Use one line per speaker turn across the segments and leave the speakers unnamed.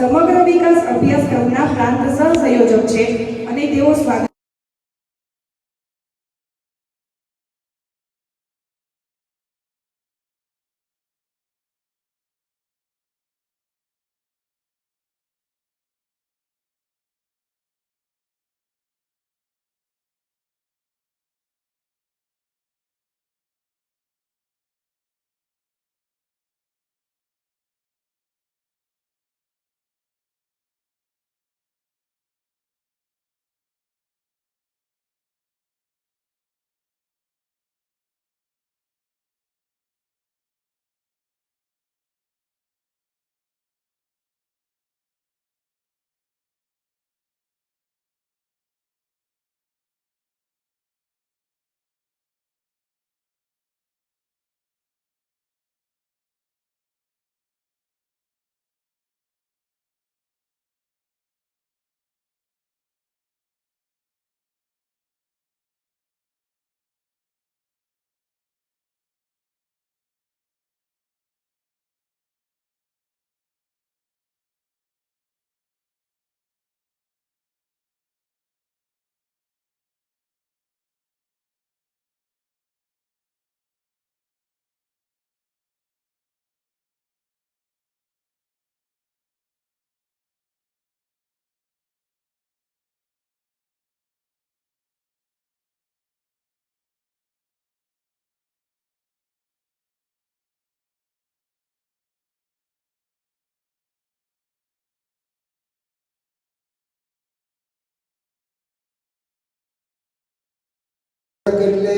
સમગ્ર વિકાસ અભ્યાસક્રમના પ્રાંત સહસંયોજક છે અને તેઓ સ્વાગત
એટલે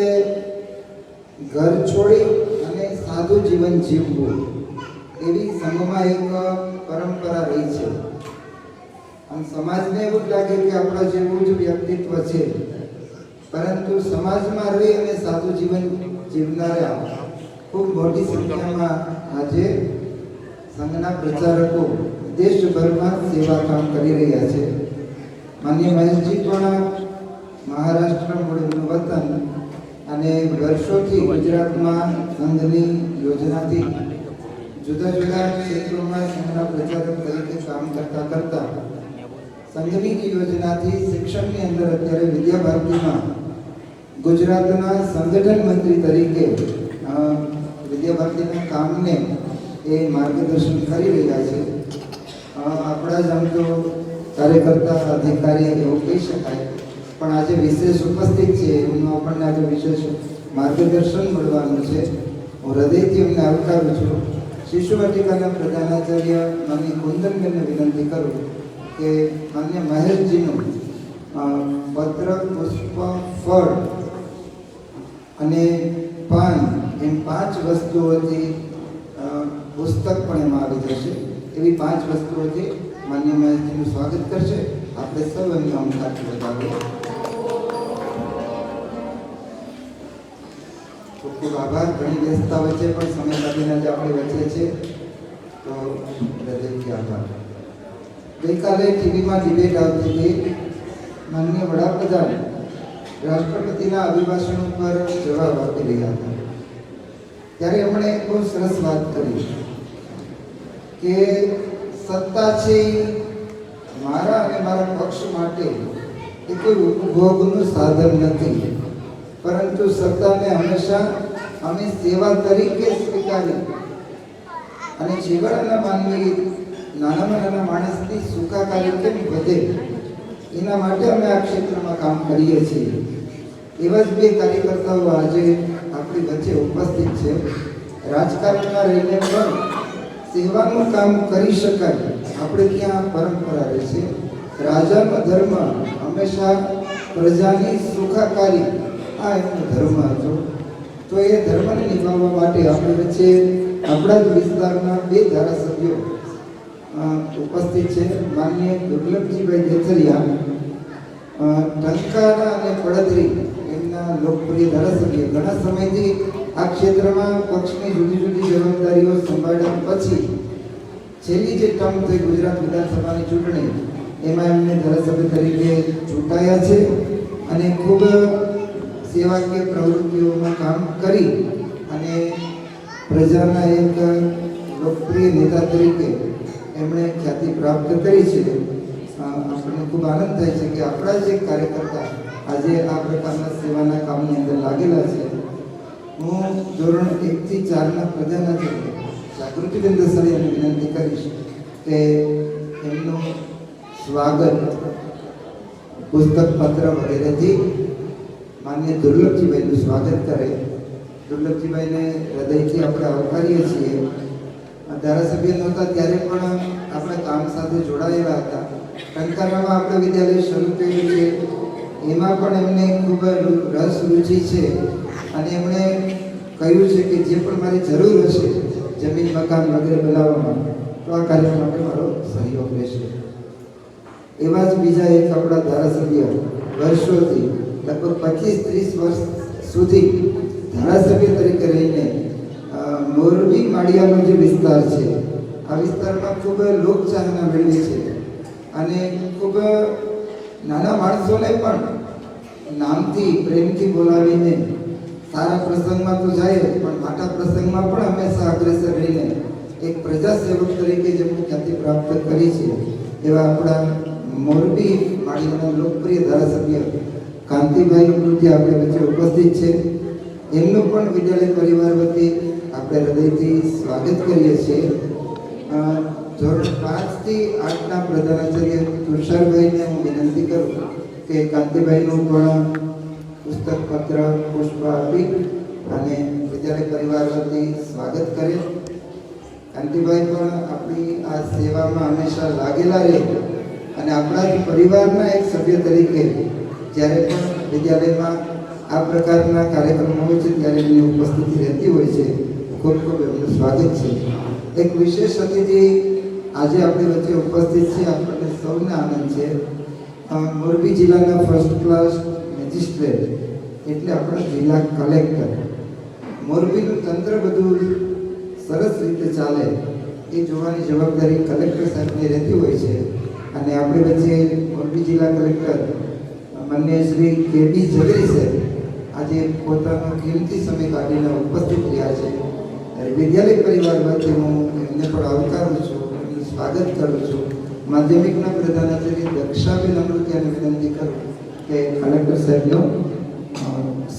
ઘર છોડી અને સાદું જીવન જીવવું એવી સંઘમાં એક પરંપરા રહી છે. આમ સમાજને એવું લાગે કે આપણા જેવું જ વ્યક્તિત્વ છે, પરંતુ સમાજમાં રહી અને સાદું જીવન જીવનારા ખૂબ મોટી સંખ્યામાં આજે સંઘના પ્રચારકો દેશભરમાં સેવા કામ કરી રહ્યા છે. માન્ય મહેશજી પણ મહારાષ્ટ્ર મૂળનું વતન અને વર્ષોથી ગુજરાતમાં સંઘની યોજનાથી જુદા જુદા ક્ષેત્રોમાં સંઘના પ્રચારક તરીકે કામ કરતા કરતા સંઘની યોજનાથી શિક્ષણની અંદર અત્યારે વિદ્યાભારતીમાં ગુજરાતના સંગઠન મંત્રી તરીકે વિદ્યાભારતીના કામને એ માર્ગદર્શન કરી રહ્યા છે. આપણા જ આમ તો કાર્યકર્તા અધિકારી એવું કહી શકાય, પણ આજે વિશેષ ઉપસ્થિત છે, એમનું આપણને આજે વિશેષ માર્ગદર્શન મળવાનું છે. હું હૃદયથી એમને આવકારું છું. શિશુ વાટિકાના પ્રધાનાચાર્ય માનની કુંદનબેનને વિનંતી કરું કે માન્ય મહેશજીનું પત્ર, પુષ્પ, ફળ અને પાન એમ 5 વસ્તુઓથી પુસ્તક પણ એમાં આવી જશે. એવી 5 વસ્તુઓથી માન્ય મહેશજીનું સ્વાગત કરશે. આપણે સૌ એમને ઓમકારથી વધાવીએ. ખૂબ ખૂબ આભાર. ઘણી વ્યસ્તતા વચ્ચે પણ સમય કાઢીને જ આપણી વચ્ચે છે, તો હૃદયથી આભાર. ગઈકાલે ટીવીમાં ડિબેટ આવતી હતી. માનનીય વડાપ્રધાન રાષ્ટ્રપતિના અભિભાષણ ઉપર જવાબ આપી રહ્યા હતા, ત્યારે એમણે બહુ સરસ વાત કરી કે સત્તા છે મારા અને મારા પક્ષ માટે એ કોઈ ઉપભોગનું સાધન નથી, પરંતુ સત્તાને હંમેશા અમે સેવા તરીકે સ્વીકારી અને છેવાડાના માનવી નાનામાં નાના માણસની સુખાકારી કેમ વધે એના માટે અમે આ ક્ષેત્રમાં કામ કરીએ છીએ. એવા જ 2 કાર્યકર્તાઓ આજે આપણી વચ્ચે ઉપસ્થિત છે. રાજકારણમાં રહીને પણ સેવાનું કામ કરી શકાય, આપણે ત્યાં પરંપરા રહે છે. રાજાનો ધર્મ હંમેશા પ્રજાની સુખાકારી, આ એમનો ધર્મ હતો. તો એ ધર્મને નિભાવવા માટે આપણી વચ્ચે આપણા જ વિસ્તારના 2 ધારાસભ્યો ઉપસ્થિત છે. માનનીય દુર્લભજીભાઈ દેથરિયા, ટંકારા અને પડદરી એમના લોકપ્રિય ધારાસભ્ય, ઘણા સમયથી આ ક્ષેત્રમાં પક્ષની જુદી જુદી જવાબદારીઓ સંભાળ્યા પછી છેલ્લી જે ટર્મ થઈ ગુજરાત વિધાનસભાની ચૂંટણી, એમાં એમને ધારાસભ્ય તરીકે ચૂંટાયા છે અને ખૂબ સેવાકીય પ્રવૃત્તિઓમાં કામ કરી અને પ્રજાના એક લોકપ્રિય નેતા તરીકે એમણે ખ્યાતિ પ્રાપ્ત કરી છે. આપણને ખૂબ આનંદ થાય છે કે આપણા જે કાર્યકર્તા આજે આ પ્રકારના સેવાના કામની અંદર લાગેલા છે. હું ધોરણ 1 થી 4ના પ્રધાનાચાર્ય જાગૃતિબેન દસાણીયાને વિનંતી કરીશ કે એમનું સ્વાગત પુસ્તક પત્ર વગેરેથી માનનીય દુર્લભજીભાઈનું સ્વાગત કરે. દુર્લભજીભાઈને હૃદયથી આપણે આવકારીએ છીએ. ધારાસભ્ય નહોતા ત્યારે પણ આપણે કામ સાથે જોડાયેલા હતા. ટંકારામાં આપણે વિદ્યાલય શરૂ કર્યું છે, એમાં પણ એમને ખૂબ રસ રુચિ છે અને એમણે કહ્યું છે કે જે પણ મારી જરૂર હશે જમીન મકાન વગેરે બનાવવામાં તો આ કાર્ય માટે મારો સહયોગ રહેશે. એવા જ બીજા એક આપણા ધારાસભ્ય વર્ષોથી લગભગ 25-30 વર્ષ સુધી ધારાસભ્ય તરીકે રહીને મોરબી માળિયાનો જે વિસ્તાર છે આ વિસ્તારમાં ખૂબ લોકચાહના મેળવી છે અને ખૂબ નાના માણસોને પણ નામથી પ્રેમથી બોલાવીને સારા પ્રસંગમાં તો જાય જ પણ મોટા પ્રસંગમાં પણ હંમેશા અગ્રેસર રહીને એક પ્રજાસેવક તરીકે જેમની ખ્યાતિ પ્રાપ્ત કરી છે એવા આપણા મોરબી માળિયાના લોકપ્રિય ધારાસભ્ય કાંતિભાઈ અમૃતિયા આપણે વચ્ચે ઉપસ્થિત છે. એમનું પણ વિદ્યાલય પરિવાર વતી આપણે હૃદયથી સ્વાગત કરીએ છીએ. ધોરણ 5 થી 8ના પ્રધાનાચાર્ય તુષારભાઈને હું વિનંતી કરું કે કાંતિભાઈનું પણ પુસ્તક પત્ર પુષ્પ આપી અને વિદ્યાલય પરિવાર વતી સ્વાગત કરે. કાંતિભાઈ પણ આપણી આ સેવામાં હંમેશા લાગેલા રહે અને આપણા પરિવારના એક સભ્ય તરીકે જ્યારે પણ વિદ્યાલયમાં આ પ્રકારના કાર્યક્રમો હોય છે ત્યારે એમની ઉપસ્થિતિ રહેતી હોય છે. ખૂબ ખૂબ એમનું સ્વાગત છે. એક વિશેષ અતિથિ આજે આપણી વચ્ચે ઉપસ્થિત છે. આપણને સૌને આનંદ છે. મોરબી જિલ્લાના ફર્સ્ટ ક્લાસ મેજિસ્ટ્રેટ એટલે આપણા જિલ્લા કલેક્ટર. મોરબીનું તંત્ર બધું સરસ રીતે ચાલે એ જોવાની જવાબદારી કલેક્ટર સાહેબની રહેતી હોય છે અને આપણી વચ્ચે મોરબી જિલ્લા કલેક્ટર માનનીય શ્રી કેબી ઝવેરી સાહેબ આજે પોતાનો કિંમતી સમય કાઢીને ઉપસ્થિત રહ્યા છે. વિદ્યાલય પરિવાર વચ્ચે હું એમને પણ આવકારું છું, એમનું સ્વાગત કરું છું. માધ્યમિકના પ્રધાનાચાર્ય દક્ષાબેન અમૃતિયાને વિનંતી કરું કે કલેક્ટર સાહેબનું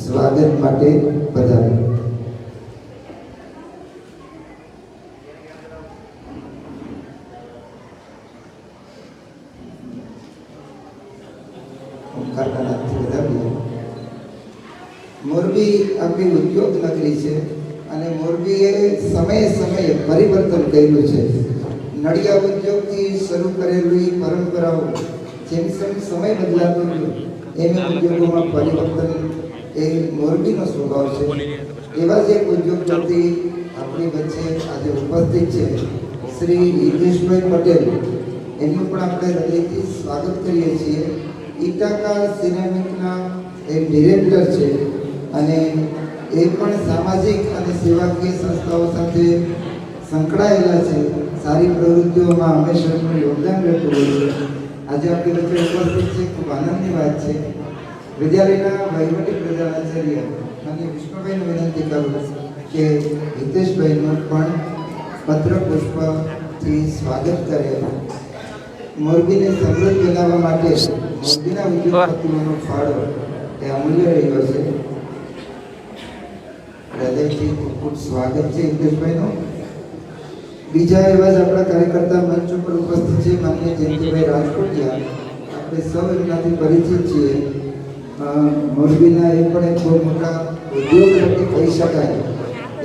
સ્વાગત માટે પધારે. મોરબી આપણી ઉદ્યોગ નગરી છે અને મોરબીએ સમયે સમયે પરિવર્તન કર્યું છે. નડિયાદ ઉદ્યોગથી શરૂ કરેલી પરંપરાઓ જેમ જેમ સમય બદલાતો ગયો એમ ઉદ્યોગોમાં પરિવર્તન એ મોરબીનો સ્વભાવ છે. એવા જ એક ઉદ્યોગપતિ આપણી વચ્ચે આજે ઉપસ્થિત છે શ્રી હિતેશભાઈ પટેલ. એમનું પણ આપણે હૃદયથી સ્વાગત કરીએ છીએ. ઇટાકા સિનેમિકના એક ડિરેક્ટર છે અને એ પણ સામાજિક અને સેવાકીય સંસ્થાઓ સાથે સંકળાયેલા છે. સારી પ્રવૃત્તિઓમાં હંમેશા એમનું યોગદાન રહેતું હોય છે. આજે આપણી વચ્ચે ઉપસ્થિત છે, ખૂબ આનંદની વાત છે. વિદ્યાલયના વહીવટી પ્રધાનાચાર્ય અને વિષ્ણુભાઈને વિનંતી કરું કે હિતેશભાઈનું પણ પત્ર પુષ્પથી સ્વાગત કરે. મોરબીને સમૃદ્ધ બનાવવા માટે મોરબીના ઉદ્યોગપતિઓનો ફાળો એ અમૂલ્ય રહ્યો છે. હૃદયથી ખૂબ સ્વાગત છે હિતેશભાઈનું. બીજા એવા જ આપણા કાર્યકર્તા મંચ ઉપર ઉપસ્થિત છે માનનીય જયંતિભાઈ રાજકોટિયા. આપણે સૌ એમનાથી પરિચિત છીએ. મોરબીના એ પણ એક બહુ મોટા ઉદ્યોગપતિ કહી શકાય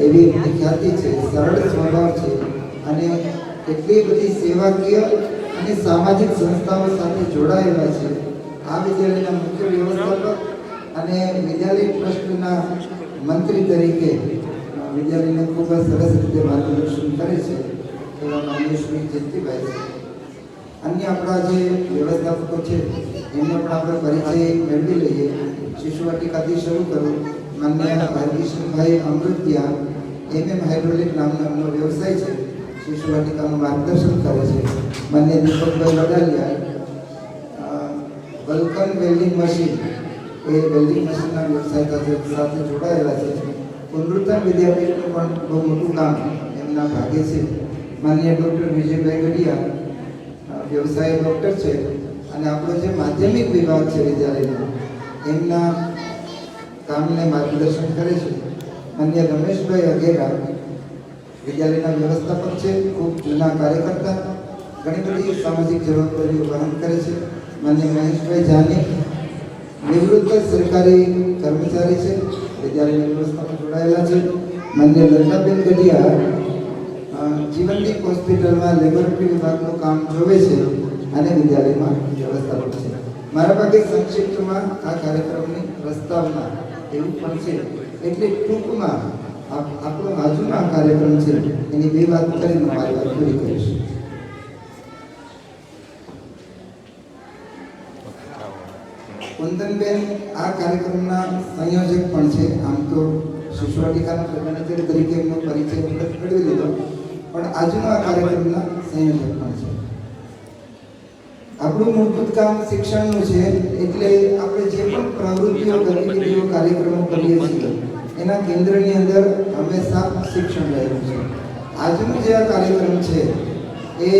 એવી એમની ખ્યાતિ છે. સરળ સ્વભાવ છે અને એટલી બધી સેવાકીય અને સામાજિક સંસ્થાઓ સાથે જોડાયેલા છે. આ વિદ્યાલયના મુખ્ય વ્યવસ્થાપક અને વિદ્યાલય ટ્રસ્ટના મંત્રી તરીકે વિદ્યાલયને ખૂબ જ સરસ રીતે માર્ગદર્શન કરે છે એવા માનનીય શ્રી જયંતિભાઈ છે. અન્ય આપણા જે વ્યવસ્થાપકો છે એમને પણ આપણે પરિચય મેળવી લઈએ. શિશુવાટિકાથી શરૂ કરું. માનનીય હરકિશનભાઈ અમૃતિયા MM હાઇડ્રોલિક નામનો એમનો વ્યવસાય છે. શિશુવાટિકાનું માર્ગદર્શન કરે છે. માનનીય દીપકભાઈ વડાલિયા વલ્કન વેલ્ડિંગ મશીન એ વેલ્ડિંગ મશીનના વ્યવસાય સાથે જોડાયેલા છે. પુનરુત્થાન વિદ્યાપીઠનું પણ બહુ મોટું કામ એમના ભાગે છે. માનનીય ડૉક્ટર વિજયભાઈ ગઢિયા વ્યવસાય ડૉક્ટર છે અને આપણો જે માધ્યમિક વિભાગ છે વિદ્યાલયનો એમના કામને માર્ગદર્શન કરે છે. માનનીય રમેશભાઈ અઘેરા વિદ્યાલયના વ્યવસ્થાપક છે, ખૂબ જૂના કાર્યકર્તા, ઘણી બધી સામાજિક જવાબદારીઓ વહન કરે છે. માનનીય મહેશભાઈ જાની નિવૃત્ત સરકારી કર્મચારી છે, વિદ્યાલયની વ્યવસ્થામાં જોડાયેલા છે. માનનીય લતાબેન ગઢિયા જીવનદીપ હોસ્પિટલમાં લેબોરેટરી વિભાગનું કામ જોવે છે અને વિદ્યાલયમાં વ્યવસ્થાપક છે. મારા ભાગે સંક્ષિપ્તમાં આ કાર્યક્રમની પ્રસ્તાવના એવું પણ છે, એટલે ટૂંકમાં આપણો આજનો આ કાર્યક્રમ છે એની બે વાત કરીને મારી વાત પૂરી કરીશ. કુંદનબેન આ કાર્યક્રમના સંયોજક પણ છે. આમ તો શિશુવાટિકાના મેનેજર તરીકે એમનો પરિચય મેળવી લીધો, પણ આજનો આ કાર્યક્રમના સંયોજક પણ છે. આપણું મૂળભૂત કામ શિક્ષણનું છે, એટલે આપણે જે પણ પ્રવૃત્તિઓ ગતિવિધિઓ કાર્યક્રમો કરીએ છીએ એના કેન્દ્રની અંદર હંમેશા શિક્ષણ રહેલું છે. આજનો જે આ કાર્યક્રમ છે એ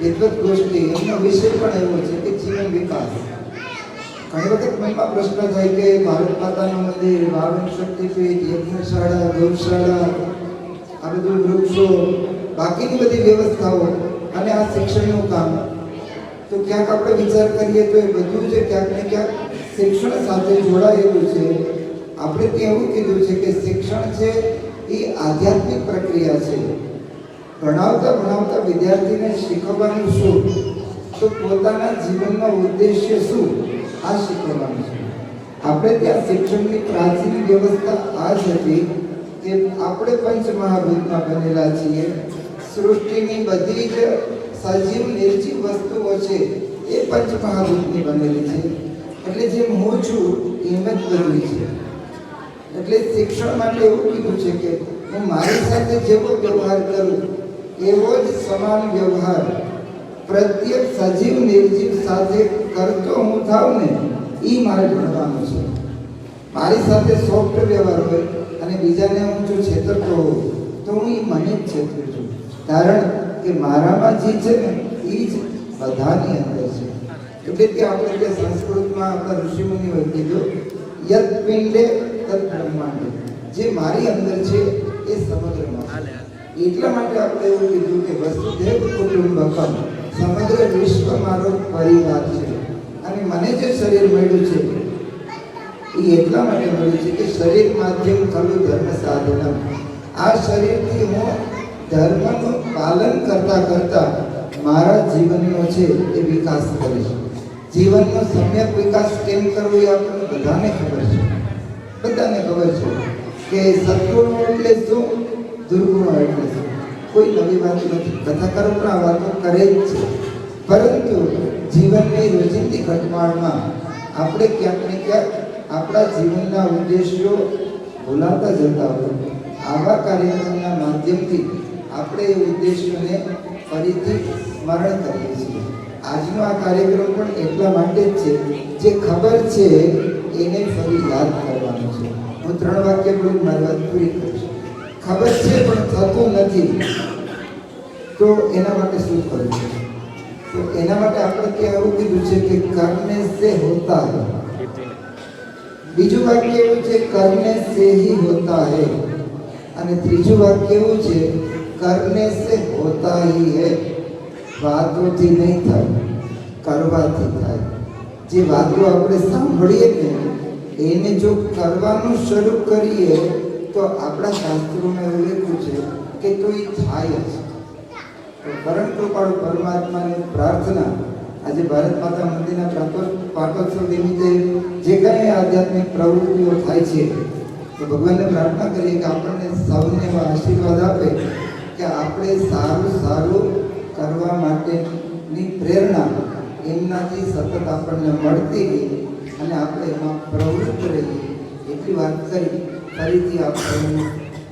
વિદ્વત ગોષ્ઠી, એમનો વિષય પણ એવો છે કે જીવન વિકાસ. ઘણી વખત મનમાં પ્રશ્ન થાય કે ભારત માતાનું મંદિર, વાવન શક્તિપીઠ, યજ્ઞશાળા, ગૌશાળા, આ બધું વૃક્ષો, બાકીની બધી વ્યવસ્થાઓ અને આ શિક્ષણનું કામ, તો ક્યાંક આપણે વિચાર કરીએ તો એ બધું જ ક્યાંક ને ક્યાંક શિક્ષણ સાથે જોડાયેલું છે. આપણે ત્યાં એવું કીધું છે કે શિક્ષણ છે એ આધ્યાત્મિક પ્રક્રિયા છે. ભણાવતા ભણાવતા વિદ્યાર્થીને શીખવવાનું શું, તો પોતાના જીવનનો ઉદ્દેશ્ય શું, આ શીખવવાનું છે. આપણે ત્યાં શિક્ષણની પ્રાચીન વ્યવસ્થા આ જ હતી કે આપણે પંચમહાભૂતમાં બનેલા છીએ. સૃષ્ટિની બધી જ સજીવ નિર્જીવ વસ્તુઓ છે એ પંચમહાભૂતની બનેલી છે. એટલે જેમ હું છું એમ જ બધું છે. એટલે શિક્ષણ માટે એવું કીધું છે કે હું મારી સાથે જેવો વ્યવહાર કરું એવો જ સમાન વ્યવહાર પ્રત્યેક સજીવ નિર્જીવ સાથે કરતો હું થાઉં ને એ મારે ભણવાનું છે. મારી સાથે સોફ્ટ વ્યવહાર હોય અને બીજાને હું જો છેતરતો હોઉં તો હું એ મને જ છેતરું છું. કારણ કે મારામાં જે છે ને એ જ બધાની અંદર છે. એટલે કે આપણે જે સંસ્કૃતમાં આપણા ઋષિમુનિઓએ કીધું યત પિંડે તદ બ્રહ્માંડે, જે મારી અંદર છે એ સમગ્રમાં છે. એટલા માટે આપણે એવું કીધું કે વસુધૈવ કુટુંબકમ, સમગ્ર વિશ્વ મારો પરિવાર છે. અને મને જે શરીર મળ્યું છે એ એટલા માટે મળ્યું છે કે શરીર માધ્યમ ખલું ધર્મ સાધનમ. આ શરીરથી હું ધર્મનું પાલન કરતા કરતા મારા જીવનનો છે એ વિકાસ કરીશ. જીવનનો સમ્યક વિકાસ કેમ કરવો એ આપણને બધાને ખબર છે. બધાને ખબર છે કે સદગુણો એટલે શું, દુર્ગુણો એટલે શું. કોઈ નવી વાત નથી. કથાકારો પણ આ વાતો કરે જ છે. પરંતુ જીવનની રોજિંદી ઘટમાળમાં આપણે ક્યાંક ને ક્યાંક આપણા જીવનના ઉદ્દેશ્યો ભૂલાતા જતા હોય. આવા કાર્યક્રમના માધ્યમથી આપણે એ ઉદ્દેશ્યોને ફરીથી સ્મરણ કરીએ છીએ. આજનો આ કાર્યક્રમ પણ એટલા માટે જ છે, જે ખબર છે એને ફરી યાદ કરવાનું છે. હું 3 વાક્ય બોલી મારી વાત પૂરી કરીશ. ખબર છે પણ થતું નથી, તો એના માટે શું કરવું? તો એના માટે આપણે ત્યાં એવું કીધું છે કે કરને સે હોતા હૈ. બીજું વાક્ય એવું છે કરને સે હી હોતા હૈ. અને ત્રીજું વાક્ય એવું છે કરને સે હોતા હી હૈ. વાતોથી નહીં થાય, કરવાથી થાય. જે વાતો આપણે સાંભળીએ ને એને જો કરવાનું શરૂ કરીએ તો આપણા શાસ્ત્રોમાં એવું લખ્યું છે કે તો એ થાય જ. પરમ કૃપાળુ પરમાત્માની પ્રાર્થના, આજે ભારત માતા મંદિરના પાટોત્સવ નિમિત્તે જે કાંઈ આધ્યાત્મિક પ્રવૃત્તિઓ થાય છે તો ભગવાનને પ્રાર્થના કરીએ કે આપણને સૌને એવા આશીર્વાદ આપે કે આપણે સારું સારું કરવા માટેની પ્રેરણા એમનાથી સતત આપણને મળતી રહી અને આપણે એમાં પ્રવૃત્ત રહીએ. એટલી વાત કરી ફરીથી આપણને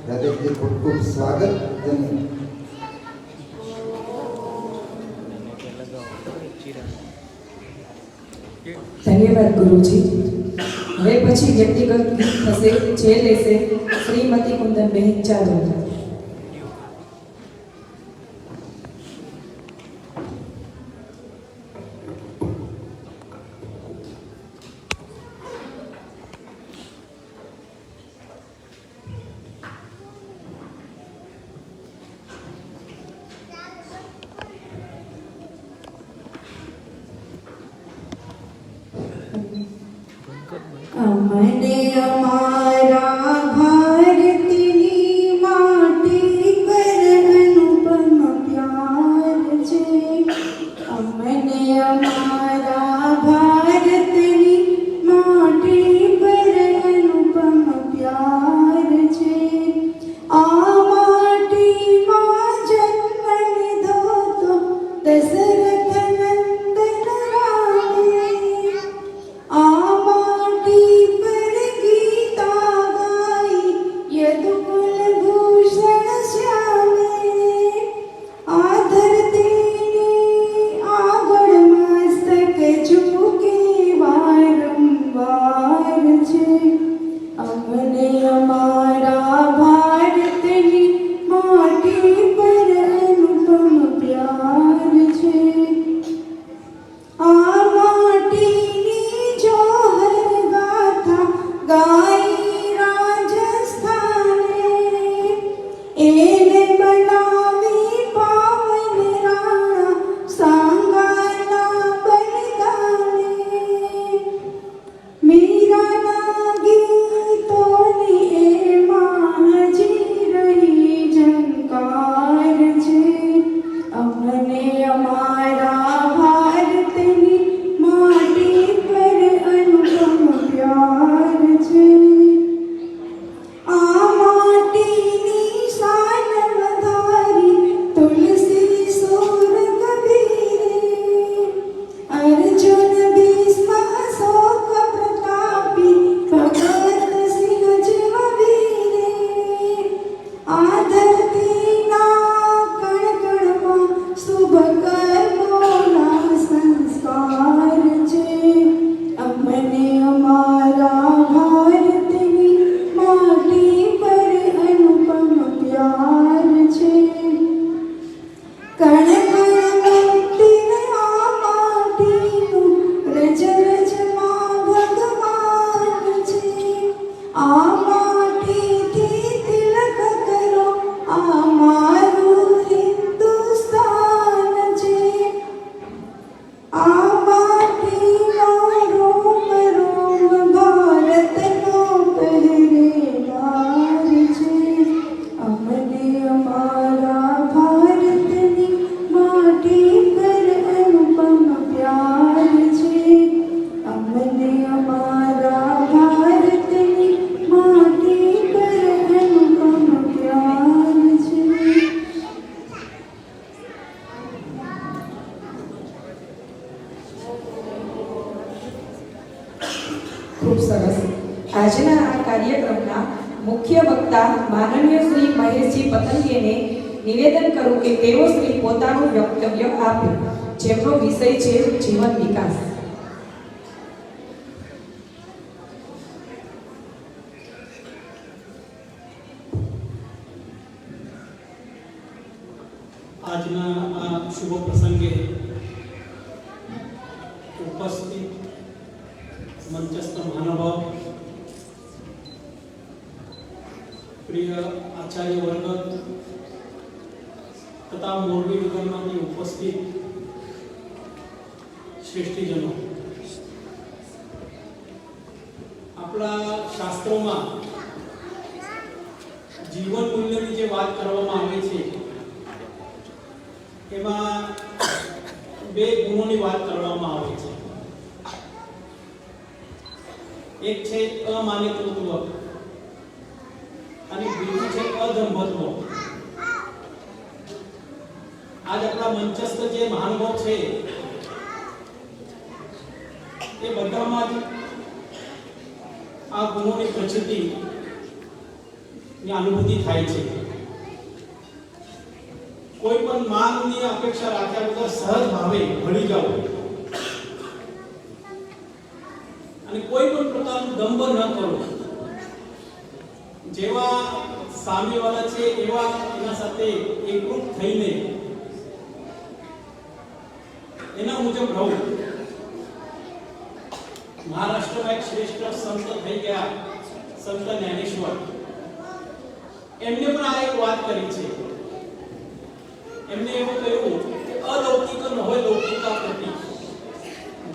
હૃદયથી ખૂબ ખૂબ સ્વાગત.
ધન્યવાદ ગુરુજી. હવે પછી વ્યક્તિગત ગીત થશે, જે લેશે શ્રીમતી કુંદનબેન ચાવડા.
અમને અમારા ભારતની માટી પર અનુપમ પ્યાર છે. અમને અમારા ભારતની માટી પર અનુપમ પ્યાર છે. આ માટીમાં જન્મ લીધો તો દશરથ નંદન રામે. આ માટી પર ગીતા ગાઈ યદુકુલ ભૂષણ શ્યામે. આ ધરતીની આગળ મસ્તક ઝૂકે વારંવાર છે. અમને અમારા ભારતની માટી પર અનુપમ પ્યાર છે. આ માટીની જોહર ગાથા ગાઈ રાજસ્થાને. એને બનાવી પાવન રાણા સાંગાના બલિદાને. મીરાના ગીતોની એમાં હજી રહી ઝંકાર છે. અમને અમારા ભારતની માટી પર અનુપમ પ્યાર છે. આ માટીની શાન વધારી તુલસી સુર કબીરે. અર્જુન ભીષ્મ અશોક પ્રતાપી ભગત સિંહ જેવા વીરે. આ ધરતીના કણ કણમાં શુભ કર્મોના સંસ્કાર છે. અમને અમારા ભારતની માટી પર અનુપમ પ્યાર છે. કણ કણ આ માટીનું રજ રજમાં ભગવાન છે. આ માટીથી તિલક કરો આ મારું હિન્દુસ્તાન છે. આ માટીનો રોમ રોમ ભારતનો પહેરેદાર છે. અમને અમારા ભારતની માટી પર અનુપમ પ્યાર છે. અમને અમારા ભારતની માટી પર અનુપમ પ્યાર છે.
ખૂબ સરસ. આજના આ કાર્યક્રમના મુખ્ય વક્તા માનનીય શ્રી મહેશજી પતંગેને નિવેદન કરું કે તેઓ શ્રી પોતાનું વક્તવ્ય આપે, જેમનો વિષય છે જીવન વિકાસ.
આજના આ શુભ પ્રસંગે ઉપસ્થિત મંચસ્થ મહાનુભાવ, પ્રિય આચાર્ય વર્ગ તથા મોરબી નગરમાંથી ઉપસ્થિત શ્રેષ્ઠીજનો, આપણા શાસ્ત્રોમાં જીવન મૂલ્યની જે વાત કરવામાં આવે છે એમાં બે ગુણોની વાત કરવામાં આવે છે. એક છે અમાનિતૃત્વ અને બીજું છે અદંભત્વ. આજ આપણા મંચસ્થ જે મહાનુભાવ છે એ બધામાં જ આ ગુણોની પ્રચિતિ ની અનુભૂતિ થાય છે. કોઈ પણ માનની અપેક્ષા રાખ્યા વગર સહજ ભાવે ભળી જાઓ અને કોઈ પણ પ્રકારનું દંભ ન કરો. જેવા સામેવાળા છે એવા એના સાથે એકરૂપ થઈને એના મુજબ રહો. મહારાષ્ટ્રમાં એક શ્રેષ્ઠ સંત થઈ ગયા, સંત જ્ઞાનેશ્વર. એમને પણ આ એક વાત કરી છે. એમને એવું કહ્યું કે અલૌકિક ન હોય લૌકિકા પ્રતિ.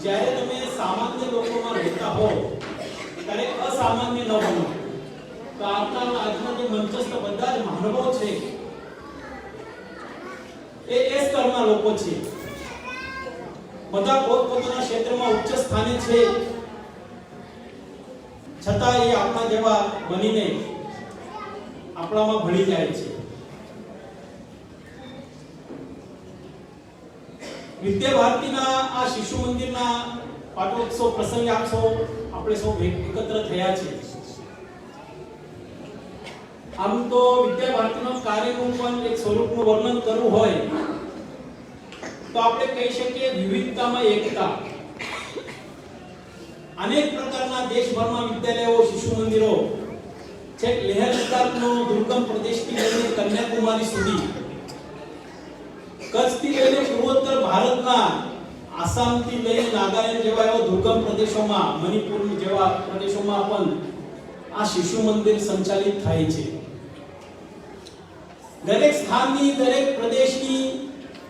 જ્યારે તમે સામાન્ય લોકોમાં રહેતા હો ત્યારે અસામાન્ય ન બનો. તો આજના જે મંચસ્થ બધા જ મહાનુભાવો છે એ સ્તરના લોકો છે. બધા પોતપોતાના ક્ષેત્રમાં ઉચ્ચ સ્થાને છે, છતાં એ આપણા જેવા બનીને આપણામાં ભળી જાય છે. વિદ્યા ભારતીના આ શિશુ મંદિરના પાટોત્સવ પ્રસંગે આપણે સૌ એકત્ર થયા છે. આમ તો વિદ્યા ભારતીના કાર્યનું પણ એક સ્વરૂપનું વર્ણન કરવું હોય તો આપણે કહી શકીએ વિવિધતામાં એકતા. અનેક પ્રકારના દેશભરમાં વિદ્યાલયો, શિશુ મંદિરો, છેક લેહ લદ્દાખનો દુર્ગમ પ્રદેશથી લઈને કન્યાકુમારી સુધી, કચ્છથી લઈને પૂર્વોત્તર ભારતના આસામથી લઈને નાગાલેન્ડ જેવા એવા દુર્ગમ પ્રદેશોમાં, મણિપુર જેવા પ્રદેશોમાં પણ આ શિશુ મંદિર સંચાલિત થાય છે. દરેક સ્થાનની, દરેક પ્રદેશની,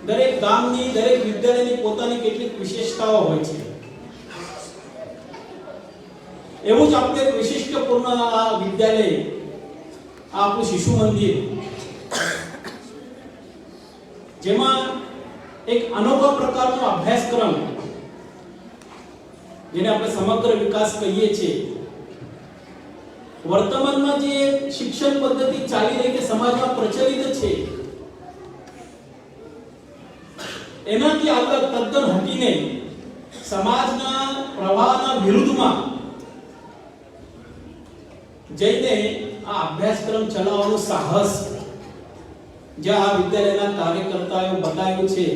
દરેક ગામની, દરેક વિદ્યાલયની પોતાની કેટલીક વિશેષતાઓ હોય છે. એવું જ આપણે એક વિશિષ્ટપૂર્ણ આ વિદ્યાલય, આ આપણું શિશુ મંદિર, જેમાં એક અનોખા પ્રકારનો અભ્યાસક્રમ, જેને આપણે સમગ્ર વિકાસ કહીએ છીએ, વર્તમાનમાં જે શિક્ષણ પદ્ધતિ ચાલી રહી છે, સમાજમાં પ્રચલિત છે, એનાથી અલગ, તદ્દન હટીને સમાજના પ્રવાહના વિરુદ્ધમાં જઈને આ અભ્યાસક્રમ ચલાવવાનું સાહસ જે આ વિદ્યાલયના કાર્યકર્તાઓએ બતાવ્યું છે,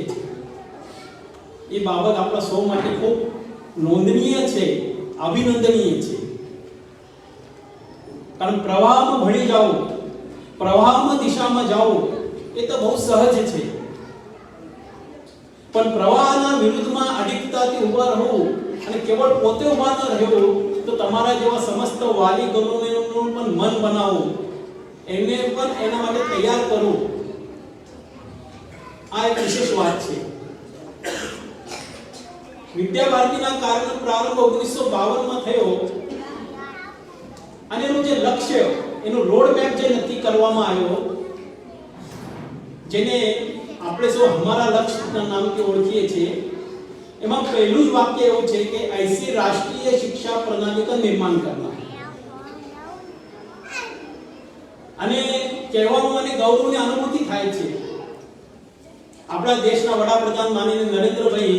એ બાબત આપણા સૌ માટે ખૂબ નોંધનીય છે, અભિનંદનીય છે. કારણ પ્રવાહમાં ભળી જાઓ, પ્રવાહમાં દિશામાં જાઓ એ તો બહુ સહજ છે, પણ પ્રવાહના વિરુદ્ધમાં અડિગતાથી ઊભા રહો અને કેવળ પોતે ઊભા ન રહો તો તમારા જેવા સમસ્ત વાલી ગણોનું પણ મન બનાવો, એમને પણ એના માટે તૈયાર કરો. આ એક વિશેષ વાત છે. વિદ્યા ભારતીના કાર્યનો પ્રારંભ 1952 માં થયો અને એનું જે લક્ષ્ય, એનું રોડ મેપ જે નક્કી કરવામાં આવ્યો, જેને આપણે સૌ હમારા લક્ષ્યના નામથી ઓળખીએ છીએ, એમાં પહેલું જ વાક્ય એવું છે કે ऐसी राष्ट्रीय शिक्षा प्रणाली का निर्माण करना. અને કહેવામાં મને ગૌરવની અનુભૂતિ થાય છે. આપણા દેશના વડાપ્રધાન માનનીય નરેન્દ્રભાઈ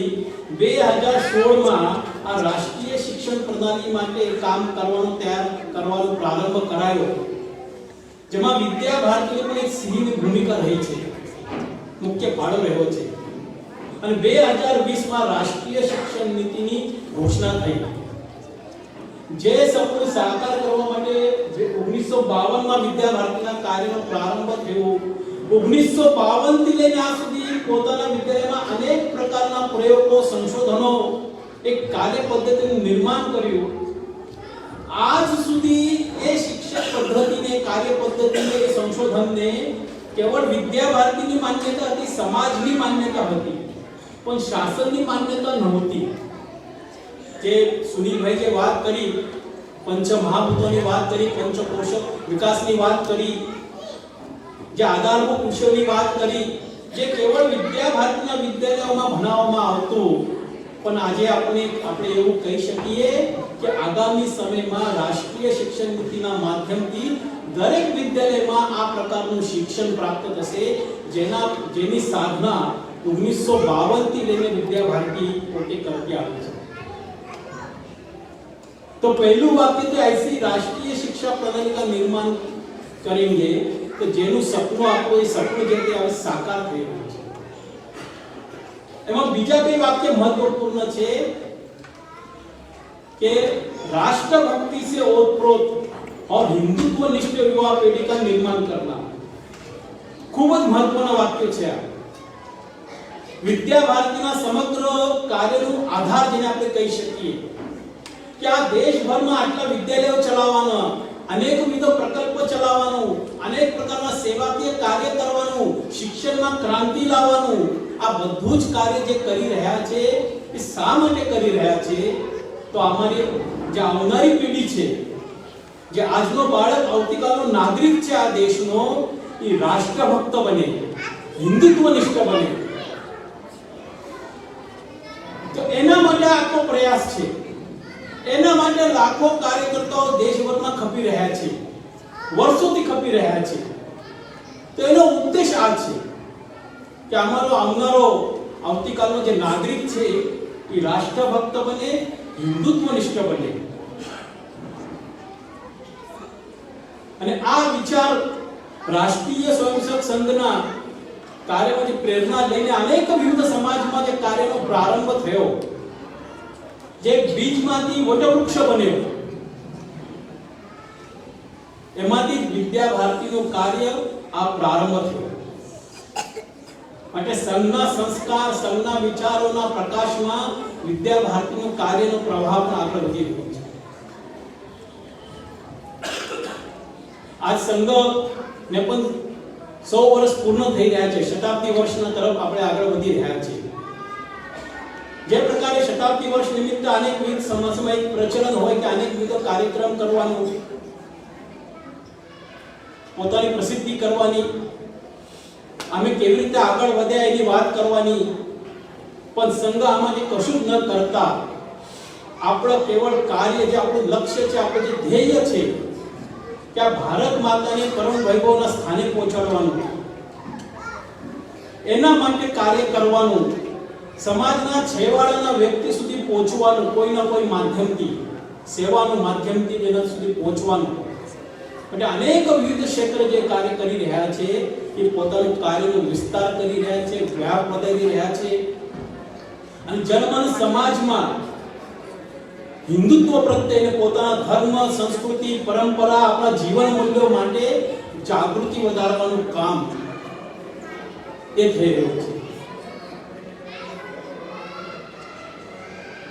2016 માં આ રાષ્ટ્રીય શિક્ષણ પ્રણાલી માટે કામ કરવાનો પ્રારંભ કરાયો, જેમાં વિદ્યા ભારતીએ પણ એક સિંહની ભૂમિકા રહી છે, મુખ્ય ફાળો રહ્યો છે. અને 2020 માં રાષ્ટ્રીય શિક્ષણ નીતિની ઘોષણા થઈ. જે સપનું સાકાર કરવા માટે 1952 માં વિદ્યા ભારતીના કાર્યનો પ્રારંભ થયો, 1952 થી લઈને આજ સુધી પોતાના વિદ્યાલયમાં અનેક પ્રકારના પ્રયોગો, સંશોધનો, એક કાર્ય પદ્ધતિનું નિર્માણ કર્યું. આજ સુધી એ શિક્ષણ પદ્ધતિને, કાર્ય પદ્ધતિને, સંશોધનને કેવળ વિદ્યા ભારતીની માન્યતા હતી, સમાજની માન્યતા હતી, પણ શાસનની માન્યતા નહોતી. જે સુનિલભાઈ જે વાત કરી, પંચ મહાભૂતોની વાત કરી, પંચકોશ વિકાસની વાત કરી, જે આધારભૂત વિષયોની વાત કરી, જે કેવળ વિદ્યા ભારતીના વિદ્યાલયોમાં ભણાવવામાં આવતું, પણ આજે આપણે એવું કહી શકીએ કે આગામી સમયમાં રાષ્ટ્રીય શિક્ષણ નીતિના માધ્યમથી દરેક વિદ્યાલયમાં આ પ્રકારનું શિક્ષણ પ્રાપ્ત થશે, જેની સાધના 1952 થી લઈને વિદ્યા ભારતી પોતે કરતી આવી છે. तो पहलू वाक्य तो ऐसी राष्ट्रीय शिक्षा प्रणाली का निर्माण करेंगे तो जेनु सपનું આપો એ સપનું જે તે હવે સાકાર થઈ રહ્યું છે. એમાં બીજા બે વાક્ય મહત્વપૂર્ણ છે કે राष्ट्रभक्ति से ओतप्रोत और हिंदुत्व निष्ठ युवा पीढ़ी का निर्माण करना. ખૂબ જ મહત્વના વાક્ય છે આ. વિદ્યા ભારતીના સમગ્ર કાર્યનો આધાર જેને આપણે કહી શકીએ કે આ દેશભરમાં આટલા વિદ્યાલયો ચલાવવાના, અનેકવિધ પ્રકલ્પો ચલાવવાનું, અનેક પ્રકારના સેવાકીય કાર્ય કરવાનું, શિક્ષણમાં ક્રાંતિ લાવવાનું, આ બધું જ કાર્ય જે કરી રહ્યા છે એ શા માટે કરી રહ્યા છે? તો અમારી જે આવનારી પેઢી છે, જે આજનો બાળક આવતીકાલનો નાગરિક છે આ દેશનો, એ રાષ્ટ્રભક્ત બને, હિન્દુત્વનિષ્ઠ બને. તો એના માટે આખો પ્રયાસ છે. એના માટે લાખો કાર્યકર્તાઓ દેશભરમાં ખપી રહ્યા છે, વર્ષોથી ખપી રહ્યા છે. તો એનો ઉદ્દેશ આ છે કે અમારો આવતીકાલનો જે નાગરિક છે એ રાષ્ટ્રભક્ત બને, હિન્દુત્વનિષ્ઠ બને. અને આ વિચાર રાષ્ટ્રીય સ્વયંસેવક સંઘના કાર્યમાંથી પ્રેરણા લઈને અનેક વિવિધ સમાજમાં જે કાર્યનો પ્રારંભ થયો, જે બીજમાંથી વટવૃક્ષ બન્યો, એમાંથી વિદ્યા ભારતીનું કાર્ય આ પ્રારંભ થયો. માટે સંઘના સંસ્કાર, સંઘના વિચારોના પ્રકાશમાં વિદ્યા ભારતીનું કાર્યનો પ્રભાવ પણ આગળ વધી રહ્યો છે. આજ સંઘને પણ 100 વર્ષ પૂર્ણ થઈ રહ્યા છે. શતાબ્દી વર્ષના તરફ આપણે આગળ વધી રહ્યા છીએ. જે પ્રકારે શતાબ્દી વર્ષ નિમિત્તે અનેકવિધ સામાજિક પ્રચલન હોય કે અનેકવિધ કાર્યક્રમ કરવાનો, પોતાની પ્રસિદ્ધિ કરવાની, અમે કેવી રીતે આગળ વધ્યા એની વાત કરવાની, પણ સંઘ આમાંથી કશું જ ન કરતા આપણો કેવળ કાર્ય, જે આપણું લક્ષ્ય છે, આપણું જે ધ્યેય છે કે આ ભારત માતાને પરમ વૈભવના સ્થાને પહોંચાડવાનું, એના માટે કાર્ય કરવાનું, સમાજના છેવાડાના વ્યક્તિ સુધી પહોંચવાનું, કોઈના કોઈ માધ્યમથી, સેવાનું માધ્યમથી એના સુધી પહોંચવાનું. એટલે અનેક વિવિધ ક્ષેત્ર જે કાર્ય કરી રહ્યા છે એ પોતાનું કાર્યનો વિસ્તાર કરી રહ્યા છે, વ્યાપ વધારી રહ્યા છે. અને જનમન સમાજમાં હિન્દુત્વ પ્રત્યે, પોતાના ધર્મ, સંસ્કૃતિ, પરંપરા, આપણા જીવન મૂલ્યો માટે જાગૃતિ વધારવાનું કામ એ થઈ રહ્યું છે.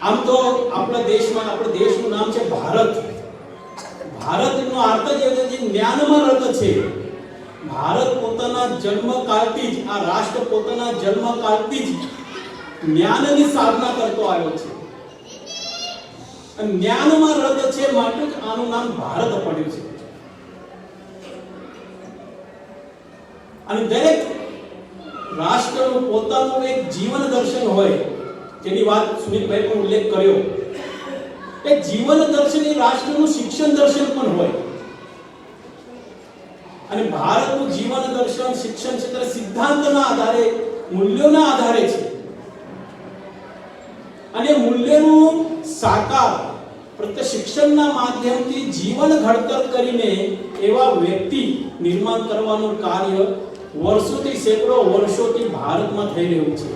આમ તો આપણા દેશનું નામ છે ભારત. ભારતનો અર્થ જ એ છે જે જ્ઞાનમાં રત છે. ભારત પોતાના જન્મકાળથી જ, આ રાષ્ટ્ર પોતાના જન્મકાળથી જ જ્ઞાનની સાધના કરતો આવ્યો છે. અને જ્ઞાનમાં રત છે માટે જ આનું નામ ભારત પડ્યું છે. અને દરેક રાષ્ટ્રનું પોતાનું એક જીવન દર્શન હોય, જેની વાત સુનિલભાઈ પણ ઉલ્લેખ કર્યો. એ જીવન દર્શન એ રાષ્ટ્રનું શિક્ષણ દર્શન પણ હોય. અને ભારતનું જીવન દર્શન, શિક્ષણ ક્ષેત્ર સિદ્ધાંતના આધારે, મૂલ્યોના આધારે છે. અને મૂલ્યનું સાકાર પ્રત્યે શિક્ષણના માધ્યમથી જીવન ઘડતર કરીને એવા વ્યક્તિ નિર્માણ કરવાનું કાર્ય વર્ષોથી, સેંકડો વર્ષોથી ભારતમાં થઈ રહ્યું છે.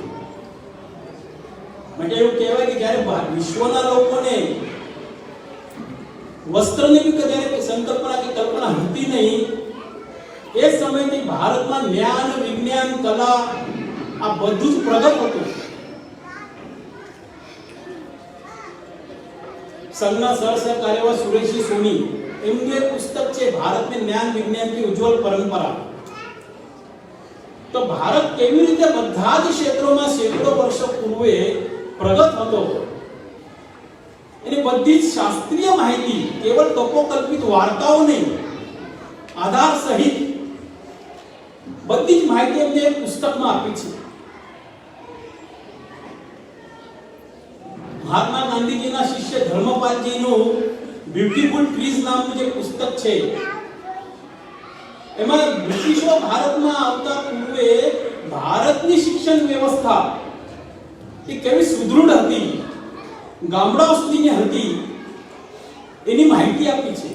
માટે એવું કહેવાય કે જ્યારે વિશ્વના લોકોને વસ્ત્રની બી જ્યારે સંકલ્પના કે કલ્પના હતી નહીં, એ સમયથી ભારતમાં જ્ઞાન, વિજ્ઞાન, કલા આ બધું જ પ્રગટ હતું. સંઘના સહસહકાર એવા સુરેશજી સોની, એમનું એક પુસ્તક છે ભારત में જ્ઞાન વિજ્ઞાન की उज्जवल परंपरा. તો ભારત કેવી રીતે બધા જ ક્ષેત્રોમાં સેંકડો વર્ષો પૂર્વે પ્રગટ હતો, એની બધી જ શાસ્ત્રીય માહિતી, કેવળ તપોકલ્પિત વાર્તાઓ નહીં, આધાર સહિત બધી જ માહિતી એમને પુસ્તકમાં આપી છે. મહાત્મા ગાંધીજીના શિષ્ય ધર્મપાલજીનું બ્યુટીફુલ ટ્રીઝ નામનું જે પુસ્તક છે, એમાં બ્રિટિશો ભારતમાં આવતા પૂર્વે ભારતની શિક્ષણ વ્યવસ્થા એ કેવી સુદૃઢ હતી, ગામડાઓ સુધીની હતી, એની માહિતી આપી છે.